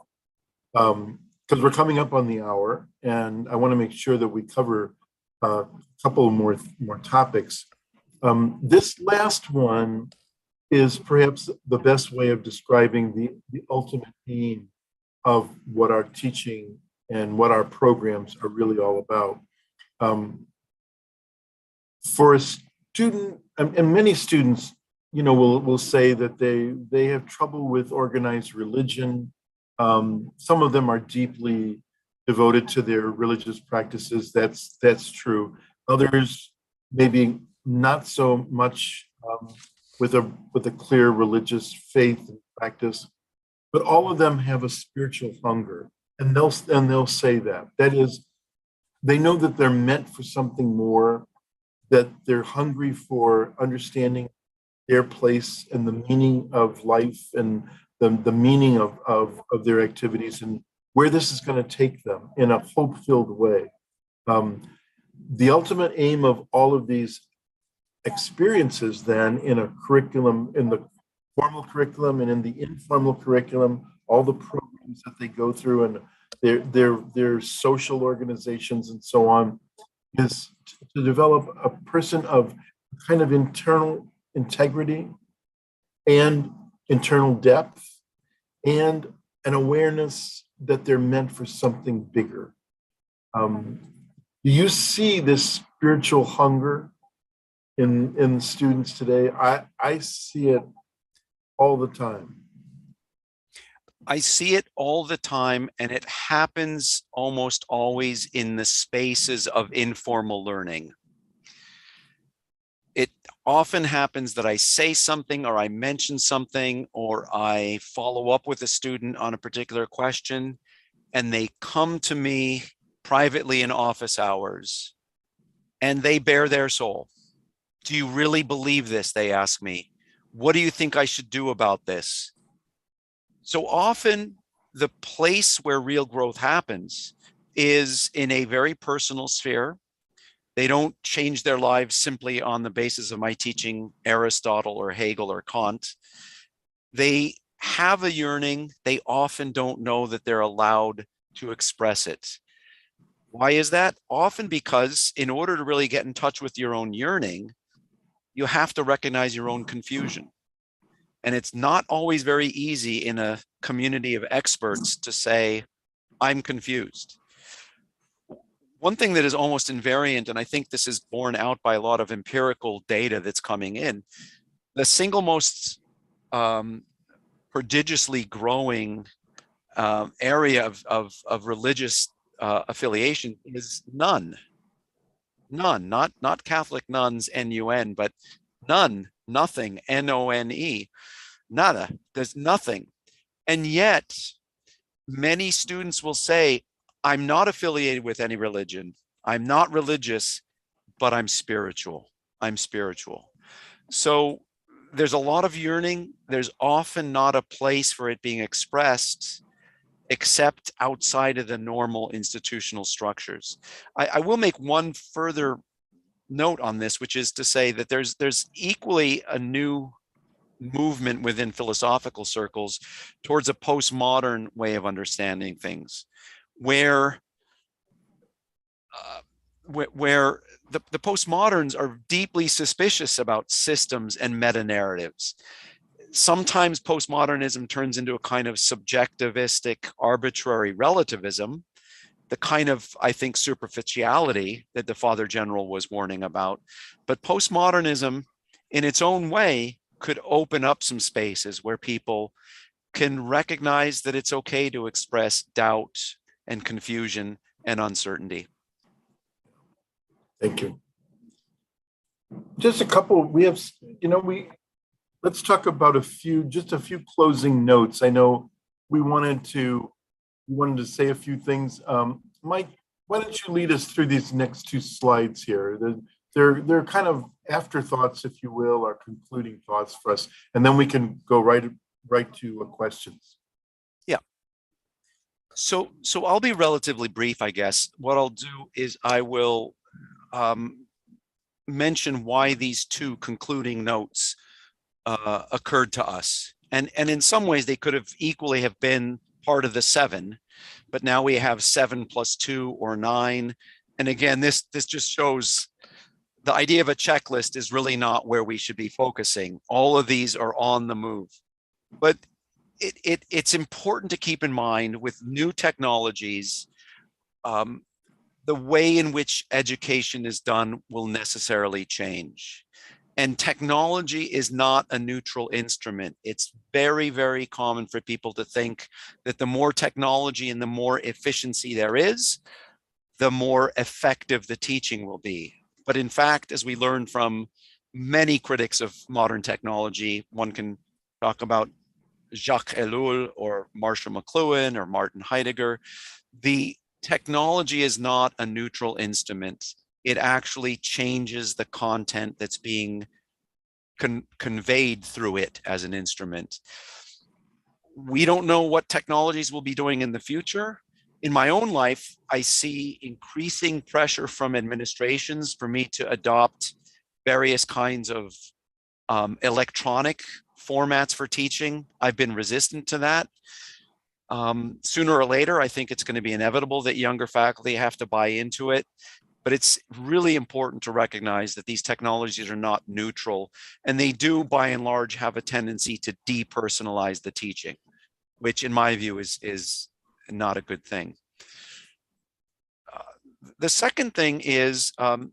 because we're coming up on the hour, and I want to make sure that we cover a couple more topics. This last one is perhaps the best way of describing the ultimate aim of what our teaching and what our programs are really all about. For a student, and many students, will say that they have trouble with organized religion. Some of them are deeply devoted to their religious practices. That's true. Others maybe not so much with a clear religious faith and practice, but all of them have a spiritual hunger, and they'll say that is, they know that they're meant for something more, that they're hungry for understanding their place and the meaning of life, and the meaning of their activities, and where this is going to take them in a hope-filled way. The ultimate aim of all of these experiences then in a curriculum, in the formal curriculum and in the informal curriculum, all the programs that they go through and their social organizations and so on, is to develop a person of kind of internal integrity and internal depth and an awareness that they're meant for something bigger. Do you see this spiritual hunger in students today? I see it all the time. I see it all the time, and it happens almost always in the spaces of informal learning. It often happens that I say something, or I mention something, or I follow up with a student on a particular question, and they come to me privately in office hours, and they bare their soul. Do you really believe this? They ask me. What do you think I should do about this? So often, the place where real growth happens is in a very personal sphere. They don't change their lives simply on the basis of my teaching Aristotle or Hegel or Kant. They have a yearning, they often don't know that they're allowed to express it. Why is that? Often because in order to really get in touch with your own yearning, you have to recognize your own confusion. And it's not always very easy in a community of experts to say, I'm confused. One thing that is almost invariant, and I think this is borne out by a lot of empirical data that's coming in, the single most prodigiously growing area of religious affiliation is none, not Catholic nuns, N-U-N, but none, nothing, N-O-N-E, nada, there's nothing. And yet many students will say, I'm not affiliated with any religion. I'm not religious, but I'm spiritual. I'm spiritual. So there's a lot of yearning. There's often not a place for it being expressed except outside of the normal institutional structures. I will make one further note on this, which is to say that there's equally a new movement within philosophical circles towards a postmodern way of understanding things, where the postmoderns are deeply suspicious about systems and meta-narratives. Sometimes postmodernism turns into a kind of subjectivistic, arbitrary relativism, the kind of, I think, superficiality that the Father General was warning about. But postmodernism, in its own way, could open up some spaces where people can recognize that it's okay to express doubt and confusion and uncertainty. Thank you. Just a couple, we have, let's talk about just a few closing notes. I know we wanted to say a few things. Mike, why don't you lead us through these next two slides here? They're kind of afterthoughts, if you will, or concluding thoughts for us, and then we can go right to questions. Yeah. So I'll be relatively brief, I guess. What I'll do is I will mention why these two concluding notes occurred to us, and in some ways they could have equally have been part of the 7, but now we have 7 plus 2 or 9. And again, this just shows the idea of a checklist is really not where we should be focusing. All of these are on the move, but it's important to keep in mind with new technologies, the way in which education is done will necessarily change. And technology is not a neutral instrument. It's very, very common for people to think that the more technology and the more efficiency there is, the more effective the teaching will be. But in fact, as we learned from many critics of modern technology, one can talk about Jacques Ellul or Marshall McLuhan or Martin Heidegger, the technology is not a neutral instrument. It actually changes the content that's being conveyed through it as an instrument. We don't know what technologies will be doing in the future. In my own life, I see increasing pressure from administrations for me to adopt various kinds of electronic formats for teaching. I've been resistant to that. Sooner or later, I think it's going to be inevitable that younger faculty have to buy into it. But it's really important to recognize that these technologies are not neutral, and they do, by and large, have a tendency to depersonalize the teaching, which in my view is not a good thing. The second thing is, apart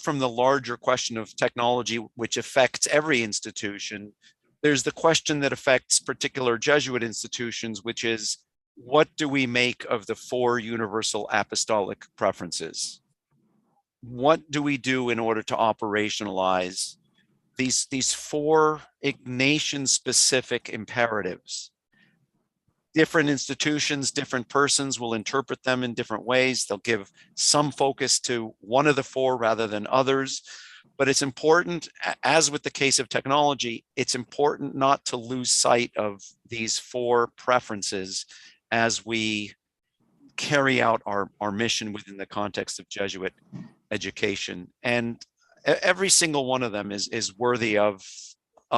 from the larger question of technology, which affects every institution, there's the question that affects particular Jesuit institutions, which is, what do we make of the 4 universal apostolic preferences? What do we do in order to operationalize these 4 Ignatian-specific imperatives? Different institutions, different persons will interpret them in different ways. They'll give some focus to one of the 4 rather than others. But it's important, as with the case of technology, it's important not to lose sight of these 4 preferences as we carry out our mission within the context of Jesuit education. And every single one of them is worthy of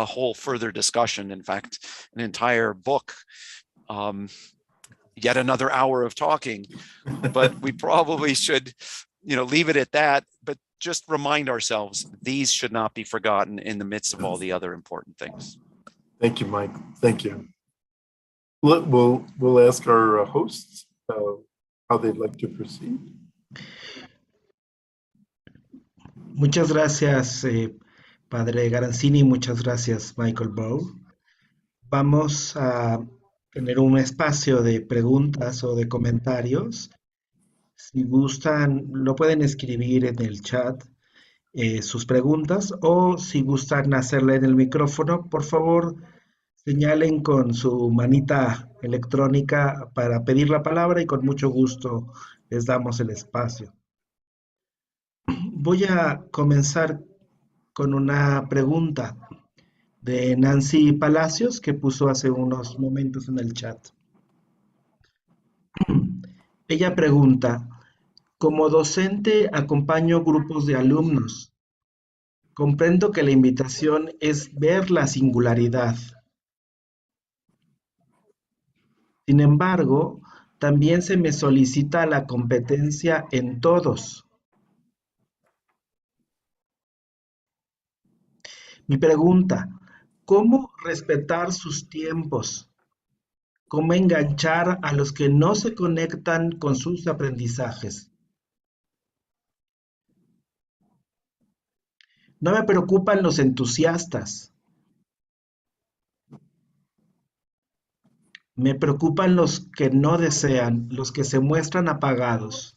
a whole further discussion. In fact, an entire book, yet another hour of talking, but we probably should, leave it at that, but just remind ourselves, these should not be forgotten in the midst of all the other important things. Thank you, Mike. Thank you. We'll ask our hosts how they'd like to proceed. Muchas gracias, Padre Garanzini, muchas gracias, Michael Bow. Vamos a tener un espacio de preguntas o de comentarios. Si gustan, lo pueden escribir en el chat sus preguntas, o si gustan hacerle en el micrófono, por favor, señalen con su manita electrónica para pedir la palabra y con mucho gusto les damos el espacio. Voy a comenzar con una pregunta de Nancy Palacios que puso hace unos momentos en el chat. Ella pregunta: como docente acompaño grupos de alumnos. Comprendo que la invitación es ver la singularidad. Sin embargo, también se me solicita la competencia en todos. Mi pregunta: ¿cómo respetar sus tiempos? ¿Cómo enganchar a los que no se conectan con sus aprendizajes? No me preocupan los entusiastas. Me preocupan los que no desean, los que se muestran apagados.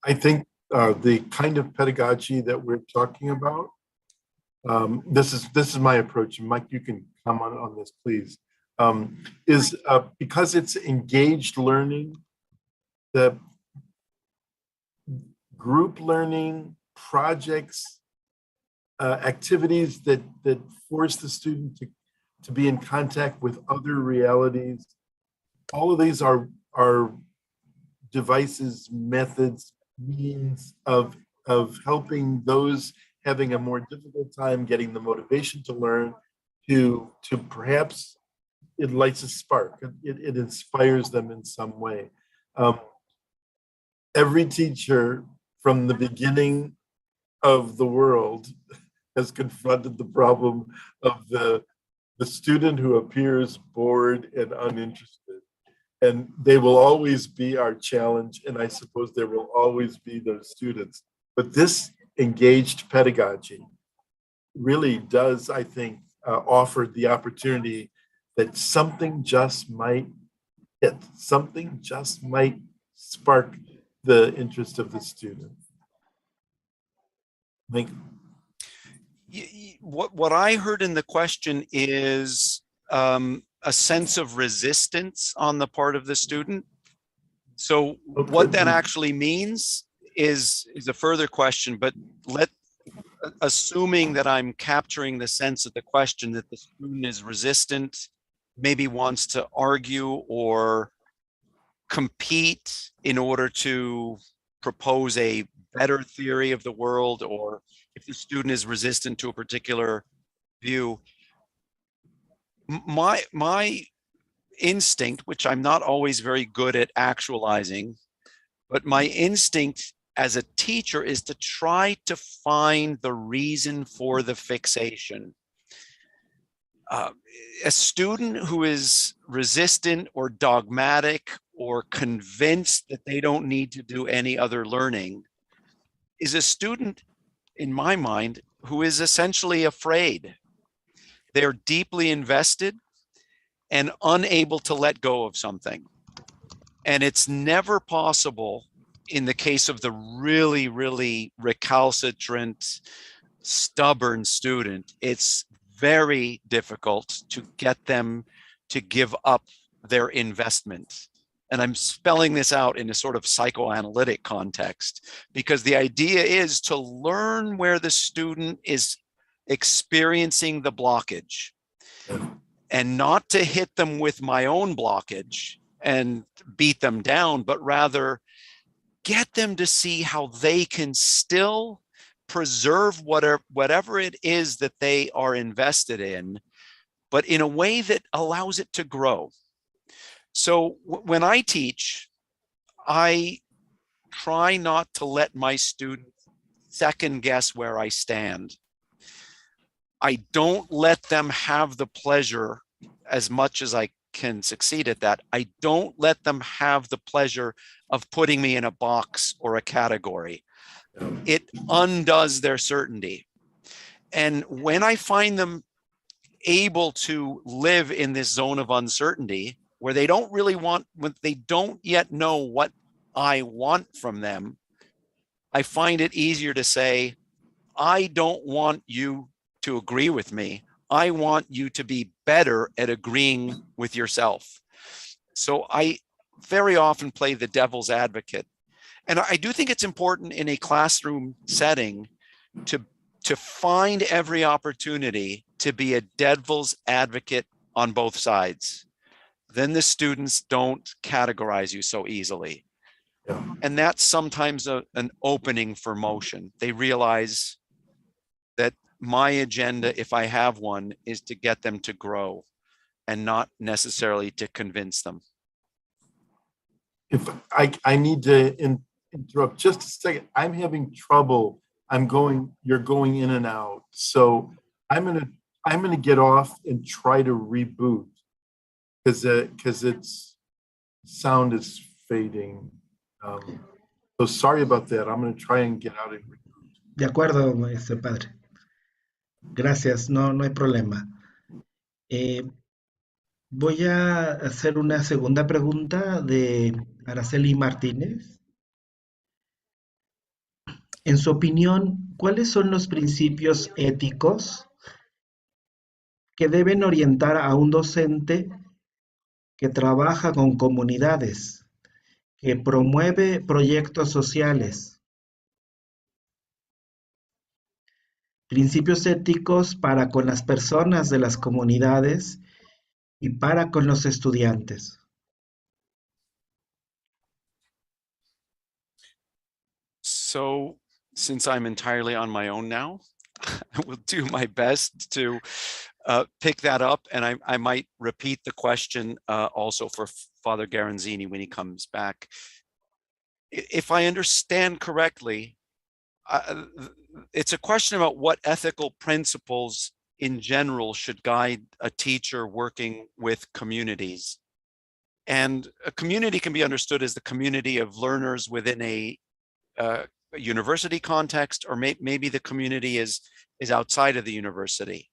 I think the kind of pedagogy that we're talking about, this is my approach, and Mike, you can comment on this, please, is because it's engaged learning, the group learning, projects, activities that force the student to be in contact with other realities. All of these are devices, methods, means of helping those having a more difficult time getting the motivation to learn to perhaps it lights a spark. It inspires them in some way. Every teacher from the beginning of the world has confronted the problem of the student who appears bored and uninterested. And they will always be our challenge, and I suppose there will always be those students. But this engaged pedagogy really does, I think, offer the opportunity that something just might hit, something just might spark the interest of the student. Like, what I heard in the question is a sense of resistance on the part of the student. So what that actually means is a further question, but assuming that I'm capturing the sense of the question, that the student is resistant, maybe wants to argue or compete in order to propose a better theory of the world, or if the student is resistant to a particular view. My instinct, which I'm not always very good at actualizing, but my instinct as a teacher is to try to find the reason for the fixation. A student who is resistant or dogmatic or convinced that they don't need to do any other learning is a student, in my mind, who is essentially afraid. They're deeply invested and unable to let go of something. And it's never possible in the case of the really, really recalcitrant, stubborn student. It's very difficult to get them to give up their investment. And I'm spelling this out in a sort of psychoanalytic context, because the idea is to learn where the student is experiencing the blockage and not to hit them with my own blockage and beat them down, but rather get them to see how they can still preserve whatever it is that they are invested in, but in a way that allows it to grow. So when I teach, I try not to let my students second guess where I stand. I don't let them have the pleasure, as much as I can succeed at that, I don't let them have the pleasure of putting me in a box or a category. It undoes their certainty. And when I find them able to live in this zone of uncertainty, where they don't really want, when they don't yet know what I want from them, I find it easier to say, I don't want you to agree with me. I want you to be better at agreeing with yourself. So I very often play the devil's advocate. And I do think it's important in a classroom setting to find every opportunity to be a devil's advocate on both sides. Then the students don't categorize you so easily. Yeah. And that's sometimes an opening for motion. They realize that my agenda, if I have one, is to get them to grow and not necessarily to convince them. If I need to interrupt just a second, I'm having trouble. You're going in and out. So I'm gonna get off and try to reboot because its sound is fading. So sorry about that. I'm gonna try and get out and reboot. De acuerdo, padre. Gracias, no, no hay problema. Voy a hacer una segunda pregunta de Araceli Martínez. En su opinión, ¿cuáles son los principios éticos que deben orientar a un docente que trabaja con comunidades, que promueve proyectos sociales? Principios éticos para con las personas de las comunidades y para con los estudiantes. So since I'm entirely on my own now, I will do my best to pick that up, and I might repeat the question also for Father Garanzini when he comes back. If I understand correctly, it's a question about what ethical principles in general should guide a teacher working with communities. And a community can be understood as the community of learners within a university context, or maybe the community is outside of the university.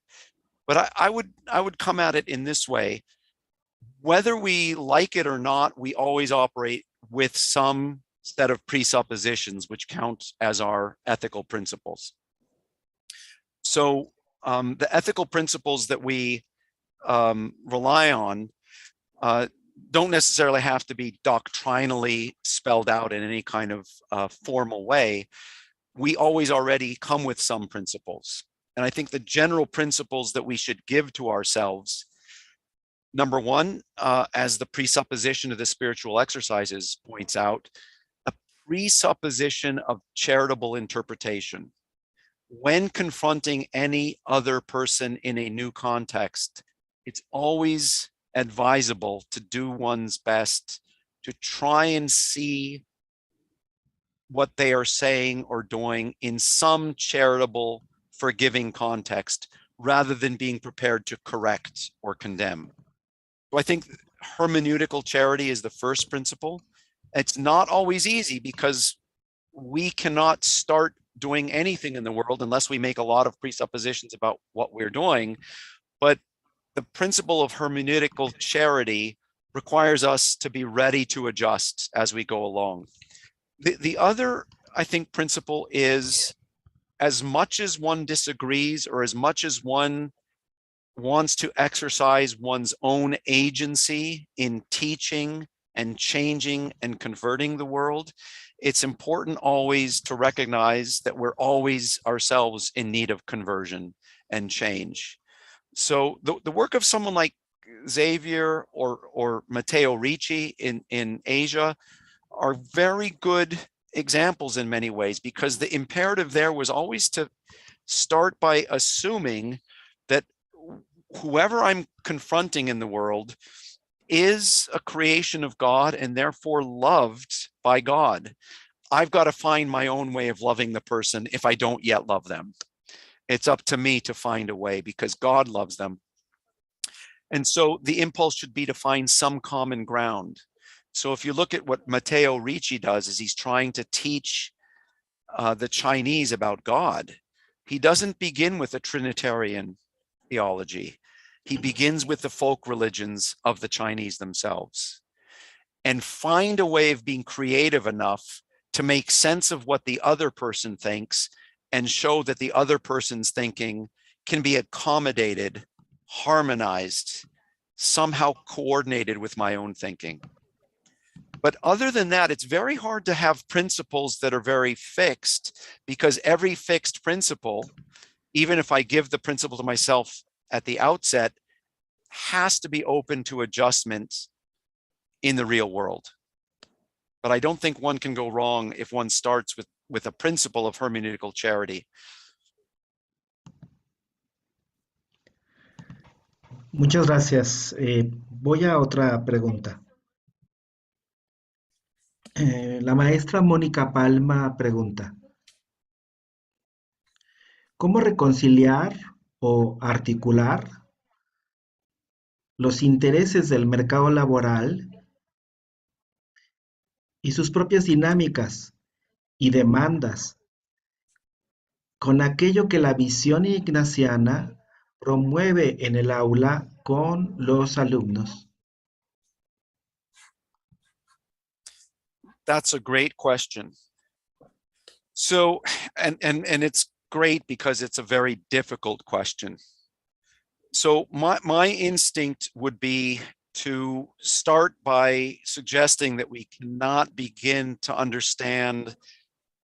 But I would come at it in this way: whether we like it or not, we always operate with some set of presuppositions which count as our ethical principles. So the ethical principles that we rely on don't necessarily have to be doctrinally spelled out in any kind of formal way. We always already come with some principles. And I think the general principles that we should give to ourselves, number one, as the presupposition of the spiritual exercises points out, a presupposition of charitable interpretation. When confronting any other person in a new context, it's always advisable to do one's best to try and see what they are saying or doing in some charitable, forgiving context, rather than being prepared to correct or condemn. So I think hermeneutical charity is the first principle. It's not always easy, because we cannot start doing anything in the world unless we make a lot of presuppositions about what we're doing. But the principle of hermeneutical charity requires us to be ready to adjust as we go along. The other, I think, principle is, as much as one disagrees, or as much as one wants to exercise one's own agency in teaching and changing and converting the world, it's important always to recognize that we're always ourselves in need of conversion and change. So the work of someone like Xavier or Matteo Ricci in Asia are very good examples in many ways, because the imperative there was always to start by assuming that whoever I'm confronting in the world is a creation of God and therefore loved by God. I've got to find my own way of loving the person if I don't yet love them. It's up to me to find a way because God loves them. And so the impulse should be to find some common ground. So if you look at what Matteo Ricci does, is he's trying to teach the Chinese about God. He doesn't begin with a Trinitarian theology. He begins with the folk religions of the Chinese themselves and find a way of being creative enough to make sense of what the other person thinks and show that the other person's thinking can be accommodated, harmonized, somehow coordinated with my own thinking. But other than that, it's very hard to have principles that are very fixed, because every fixed principle, even if I give the principle to myself at the outset, has to be open to adjustment in the real world. But I don't think one can go wrong if one starts with a principle of hermeneutical charity. Muchas gracias. Voy a otra pregunta. La maestra Mónica Palma pregunta, ¿cómo reconciliar o articular los intereses del mercado laboral y sus propias dinámicas y demandas con aquello que la visión ignaciana promueve en el aula con los alumnos? That's a great question. So, and it's great because it's a very difficult question. So my instinct would be to start by suggesting that we cannot begin to understand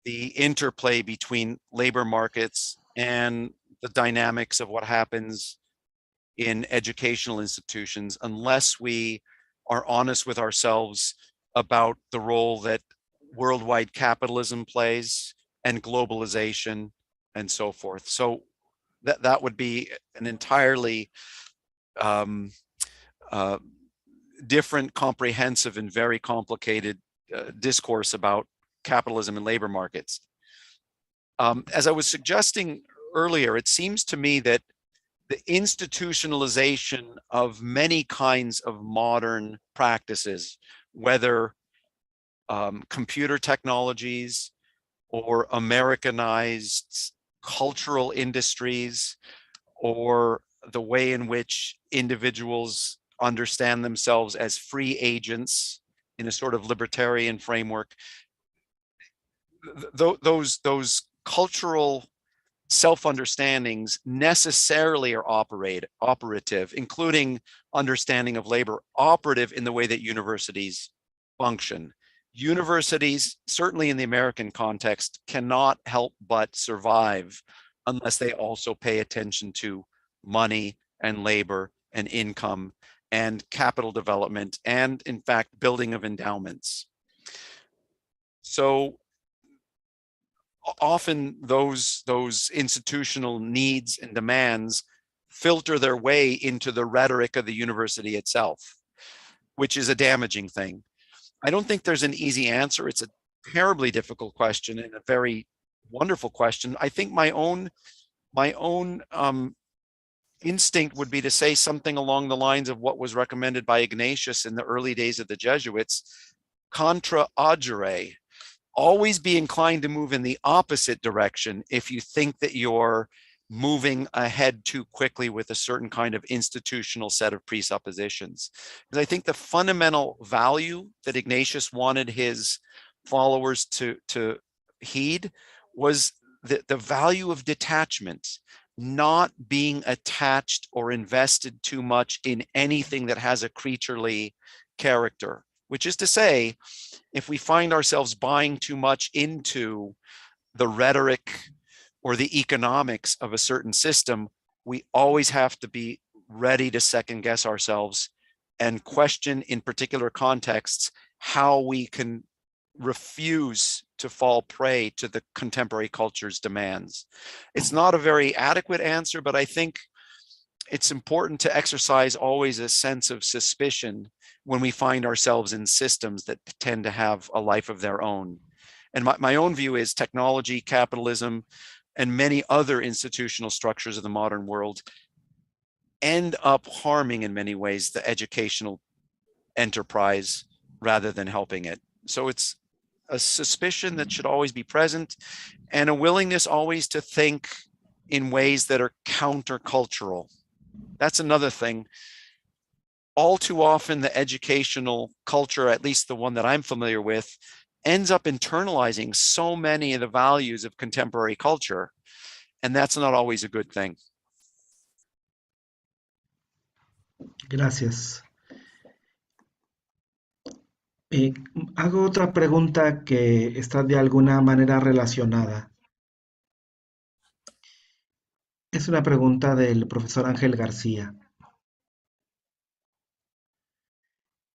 the interplay between labor markets and the dynamics of what happens in educational institutions unless we are honest with ourselves about the role that worldwide capitalism plays and globalization and so forth. So that would be an entirely different, comprehensive, and very complicated discourse about capitalism and labor markets. As I was suggesting earlier, it seems to me that the institutionalization of many kinds of modern practices, whether computer technologies or Americanized cultural industries, or the way in which individuals understand themselves as free agents in a sort of libertarian framework, those cultural self-understandings necessarily are operative, including understanding of labor, operative in the way that universities function. Universities, certainly in the American context, cannot help but survive unless they also pay attention to money and labor and income and capital development and, in fact, building of endowments. So often those institutional needs and demands filter their way into the rhetoric of the university itself, which is a damaging thing. I don't think there's an easy answer. It's a terribly difficult question and a very wonderful question. I think my own instinct would be to say something along the lines of what was recommended by Ignatius in the early days of the Jesuits: contra agere. Always be inclined to move in the opposite direction if you think that you're moving ahead too quickly with a certain kind of institutional set of presuppositions. Because I think the fundamental value that Ignatius wanted his followers to heed was the value of detachment, not being attached or invested too much in anything that has a creaturely character. Which is to say, if we find ourselves buying too much into the rhetoric or the economics of a certain system, we always have to be ready to second guess ourselves and question in particular contexts how we can refuse to fall prey to the contemporary culture's demands. It's not a very adequate answer, but I think it's important to exercise always a sense of suspicion when we find ourselves in systems that tend to have a life of their own. And my own view is technology, capitalism, and many other institutional structures of the modern world end up harming in many ways the educational enterprise rather than helping it. So it's a suspicion that should always be present, and a willingness always to think in ways that are countercultural. That's another thing. All too often, the educational culture, at least the one that I'm familiar with, ends up internalizing so many of the values of contemporary culture, and that's not always a good thing. Gracias. Hago otra pregunta que está de alguna manera relacionada. Es una pregunta del profesor Ángel García.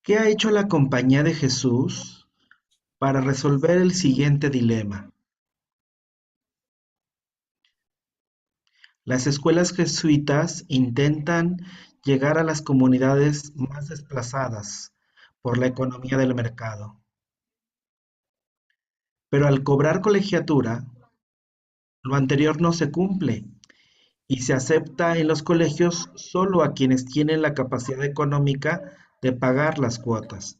¿Qué ha hecho la Compañía de Jesús para resolver el siguiente dilema? Las escuelas jesuitas intentan llegar a las comunidades más desplazadas por la economía del mercado. Pero al cobrar colegiatura, lo anterior no se cumple y se acepta en los colegios solo a quienes tienen la capacidad económica de pagar las cuotas.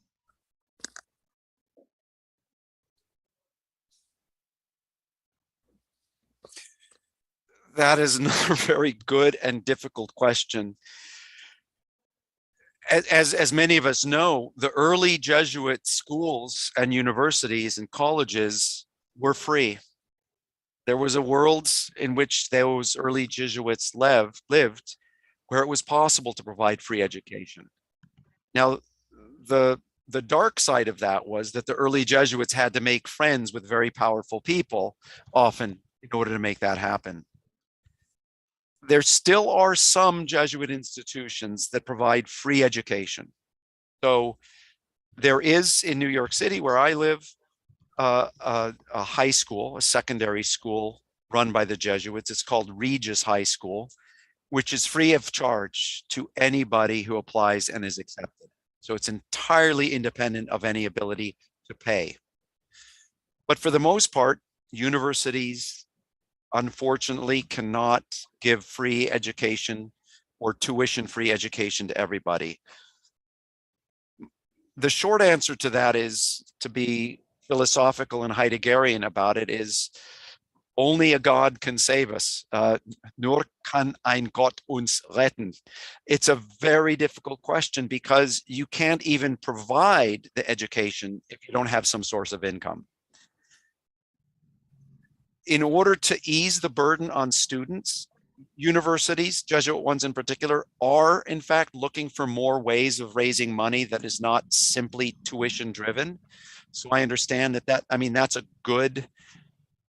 That is another very good and difficult question. As many of us know, the early Jesuit schools and universities and colleges were free. There was a world in which those early Jesuits lived where it was possible to provide free education. Now, the dark side of that was that the early Jesuits had to make friends with very powerful people, often, in order to make that happen. There still are some Jesuit institutions that provide free education. So there is in New York City, where I live, a high school, a secondary school run by the Jesuits. It's called Regis High School, which is free of charge to anybody who applies and is accepted. So it's entirely independent of any ability to pay. But for the most part, universities, unfortunately, cannot give free education or tuition-free education to everybody. The short answer to that is, to be philosophical and Heideggerian about it, is only a God can save us. Nur kann ein Gott uns retten. It's a very difficult question because you can't even provide the education if you don't have some source of income. In order to ease the burden on students, universities, Jesuit ones in particular, are in fact looking for more ways of raising money that is not simply tuition driven. So I understand that's a good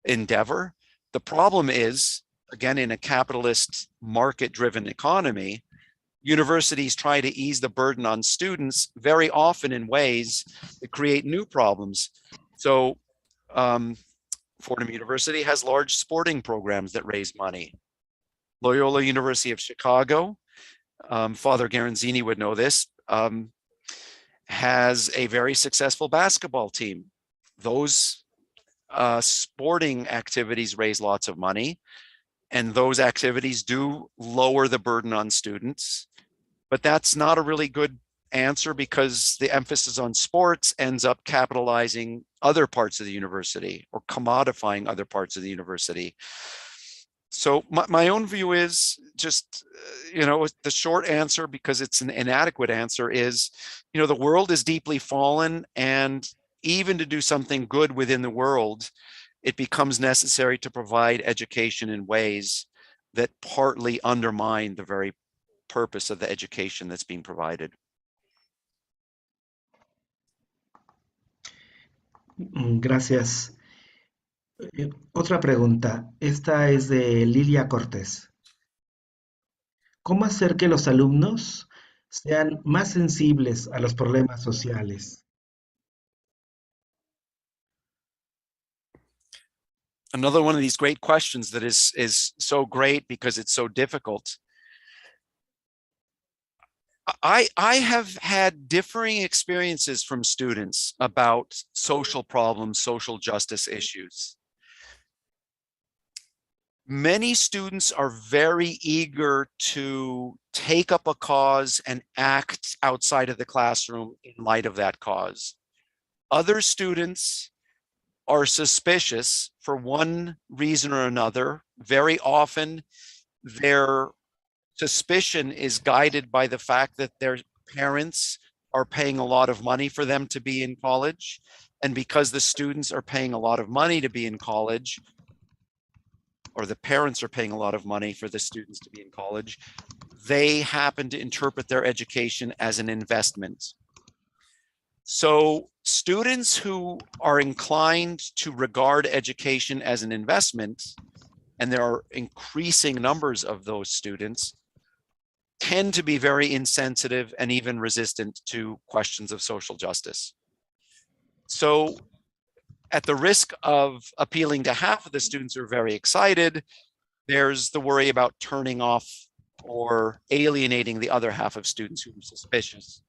endeavor. The problem is, again, in a capitalist market-driven economy, universities try to ease the burden on students very often in ways that create new problems. So Fordham University has large sporting programs that raise money. Loyola University of Chicago, Father Garanzini would know this, has a very successful basketball team. Those sporting activities raise lots of money, and those activities do lower the burden on students. But that's not a really good answer because the emphasis on sports ends up capitalizing other parts of the university or commodifying other parts of the university. So my own view is just, the short answer, because it's an inadequate answer, is, the world is deeply fallen, and even to do something good within the world, it becomes necessary to provide education in ways that partly undermine the very purpose of the education that's being provided. Gracias. Otra pregunta. Esta es de Lilia Cortés. ¿Cómo hacer que los alumnos sean más sensibles a los problemas sociales? Another one of these great questions that is so great because it's so difficult. I have had differing experiences from students about social problems, social justice issues. Many students are very eager to take up a cause and act outside of the classroom in light of that cause. Other students are suspicious for one reason or another. Very often, their suspicion is guided by the fact that their parents are paying a lot of money for them to be in college. And because the students are paying a lot of money to be in college, or the parents are paying a lot of money for the students to be in college, they happen to interpret their education as an investment. So students who are inclined to regard education as an investment, and there are increasing numbers of those students, tend to be very insensitive and even resistant to questions of social justice. So at the risk of appealing to half of the students who are very excited, there's the worry about turning off or alienating the other half of students who are suspicious.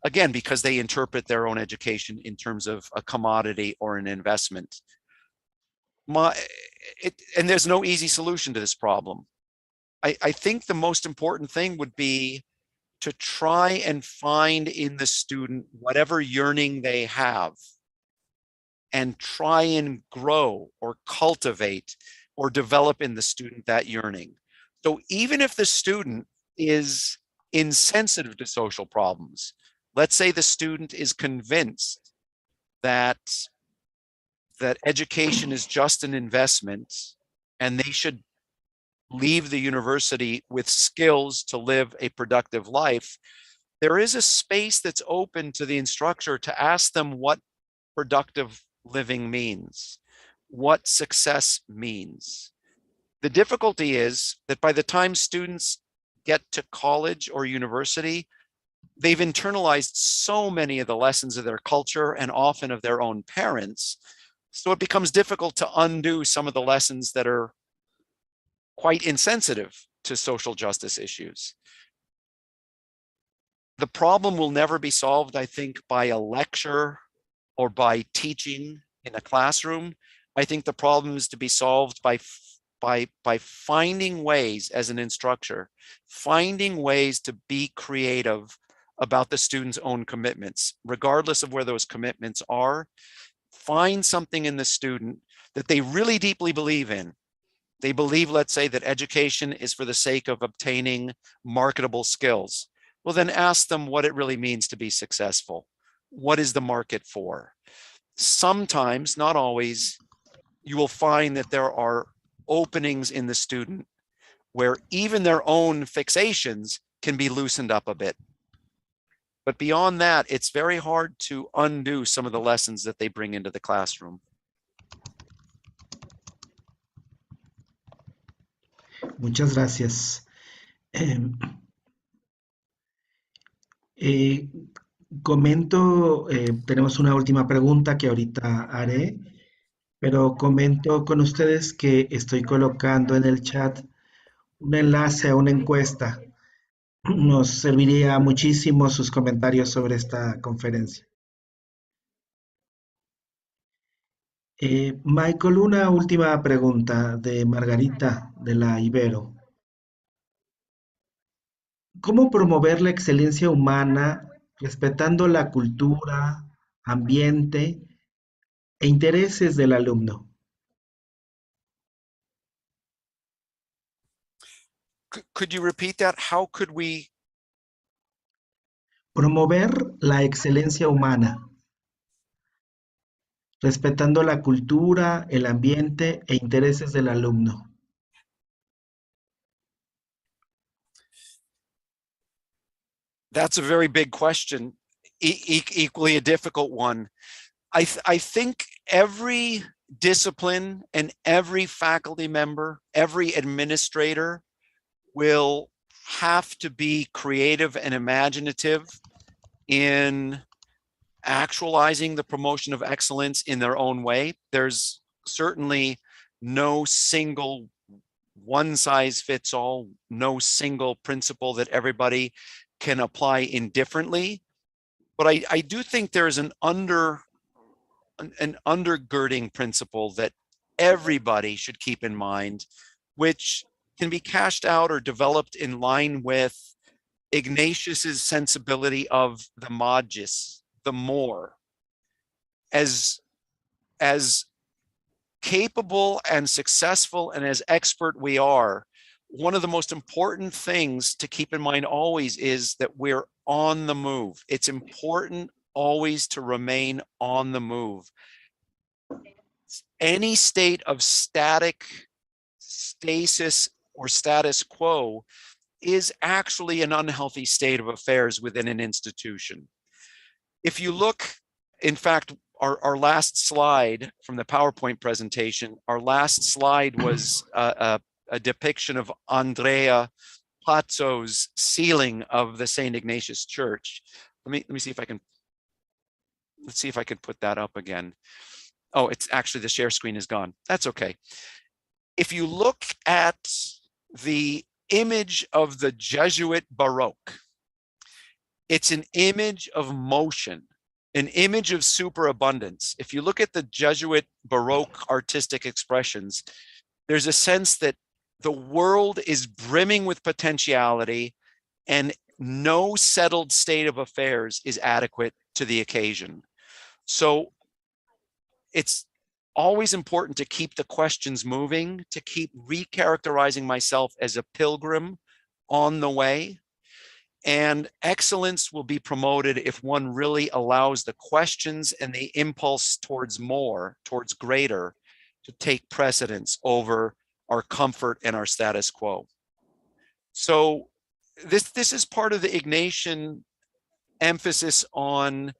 Again, because they interpret their own education in terms of a commodity or an investment. And there's no easy solution to this problem. I think the most important thing would be to try and find in the student whatever yearning they have and try and grow or cultivate or develop in the student that yearning. So even if the student is insensitive to social problems, let's say the student is convinced that education is just an investment and they should leave the university with skills to live a productive life, there is a space that's open to the instructor to ask them what productive living means, what success means. The difficulty is that by the time students get to college or university, they've internalized so many of the lessons of their culture and often of their own parents. So it becomes difficult to undo some of the lessons that are quite insensitive to social justice issues. The problem will never be solved, I think, by a lecture or by teaching in a classroom. I think the problem is to be solved by finding ways as an instructor, finding ways to be creative about the student's own commitments, regardless of where those commitments are. Find something in the student that they really deeply believe in. They believe, let's say, that education is for the sake of obtaining marketable skills. Well, then ask them what it really means to be successful. What is the market for? Sometimes, not always, you will find that there are openings in the student where even their own fixations can be loosened up a bit. But beyond that, it's very hard to undo some of the lessons that they bring into the classroom. Muchas gracias. Eh, comento, tenemos una última pregunta que ahorita haré, pero comento con ustedes que estoy colocando en el chat un enlace a una encuesta. Nos serviría muchísimo sus comentarios sobre esta conferencia. Michael, una última pregunta de Margarita de la Ibero. ¿Cómo promover la excelencia humana respetando la cultura, ambiente e intereses del alumno? Could you repeat that? How could we? Promover la excelencia humana, respetando la cultura, el ambiente e intereses del alumno. That's a very big question, equally a difficult one. I think every discipline and every faculty member, every administrator will have to be creative and imaginative in actualizing the promotion of excellence in their own way. There's certainly no single one size fits all, no single principle that everybody can apply indifferently. But I do think there is an undergirding principle that everybody should keep in mind, which can be cashed out or developed in line with Ignatius's sensibility of the magis, the more. As capable and successful and as expert we are, one of the most important things to keep in mind always is that we're on the move. It's important always to remain on the move. Any state of static stasis or status quo is actually an unhealthy state of affairs within an institution. If you look, in fact, our last slide from the PowerPoint presentation, our last slide was a depiction of Andrea Pazzo's ceiling of the St. Ignatius Church. Let me see if I can, let's see if I can put that up again. Oh, it's actually the share screen is gone. That's okay. If you look at the image of the Jesuit Baroque, it's an image of motion, an image of superabundance. If you look at the Jesuit Baroque artistic expressions, there's a sense that the world is brimming with potentiality and no settled state of affairs is adequate to the occasion. So it's always important to keep the questions moving, to keep recharacterizing myself as a pilgrim on the way. And excellence will be promoted if one really allows the questions and the impulse towards more, towards greater, to take precedence over our comfort and our status quo. So this is part of the Ignatian emphasis on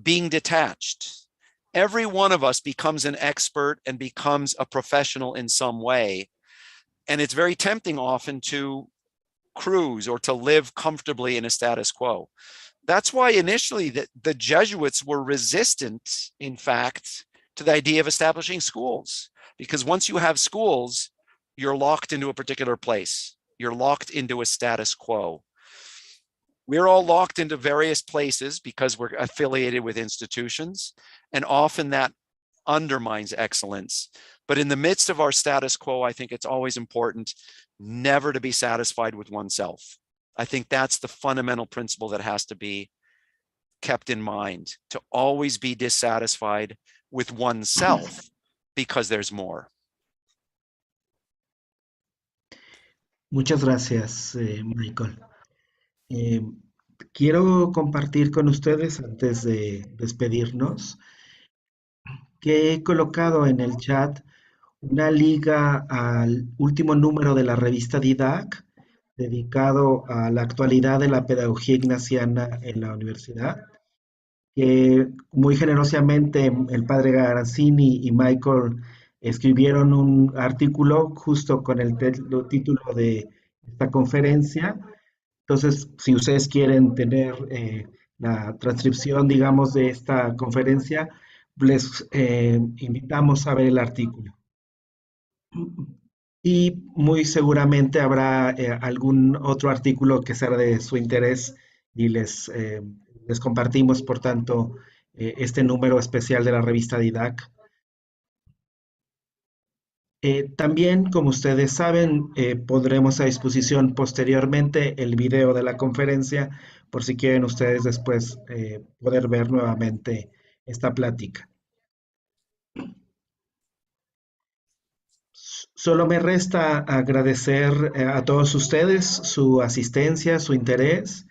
being detached. Every one of us becomes an expert and becomes a professional in some way. And it's very tempting often to cruise or to live comfortably in a status quo. That's why initially the Jesuits were resistant, in fact, to the idea of establishing schools. Because once you have schools, you're locked into a particular place. You're locked into a status quo. We're all locked into various places because we're affiliated with institutions, and often that undermines excellence. But in the midst of our status quo, I think it's always important never to be satisfied with oneself. I think that's the fundamental principle that has to be kept in mind, to always be dissatisfied with oneself because there's more. Muchas gracias, Michael. Quiero compartir con ustedes, antes de despedirnos, que he colocado en el chat una liga al último número de la revista Didac, dedicado a la actualidad de la pedagogía ignaciana en la universidad, que muy generosamente el padre Garanzini y Michael escribieron un artículo justo con el título de esta conferencia. Entonces, si ustedes quieren tener la transcripción, digamos, de esta conferencia, les invitamos a ver el artículo. Y muy seguramente habrá algún otro artículo que sea de su interés y les compartimos, por tanto, este número especial de la revista Didac. También, como ustedes saben, pondremos a disposición posteriormente el video de la conferencia por si quieren ustedes después poder ver nuevamente esta plática. Solo me resta agradecer a todos ustedes su asistencia, su interés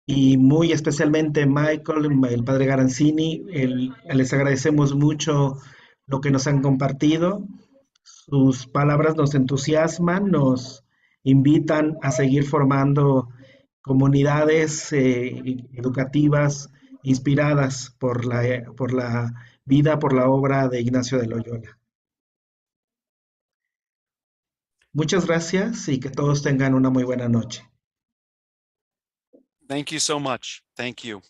y muy especialmente Michael, el padre Garanzini, les agradecemos mucho lo que nos han compartido. Sus palabras nos entusiasman, nos invitan a seguir formando comunidades educativas inspiradas por la vida, por la obra de Ignacio de Loyola. Muchas gracias y que todos tengan una muy buena noche. Thank you so much. Thank you.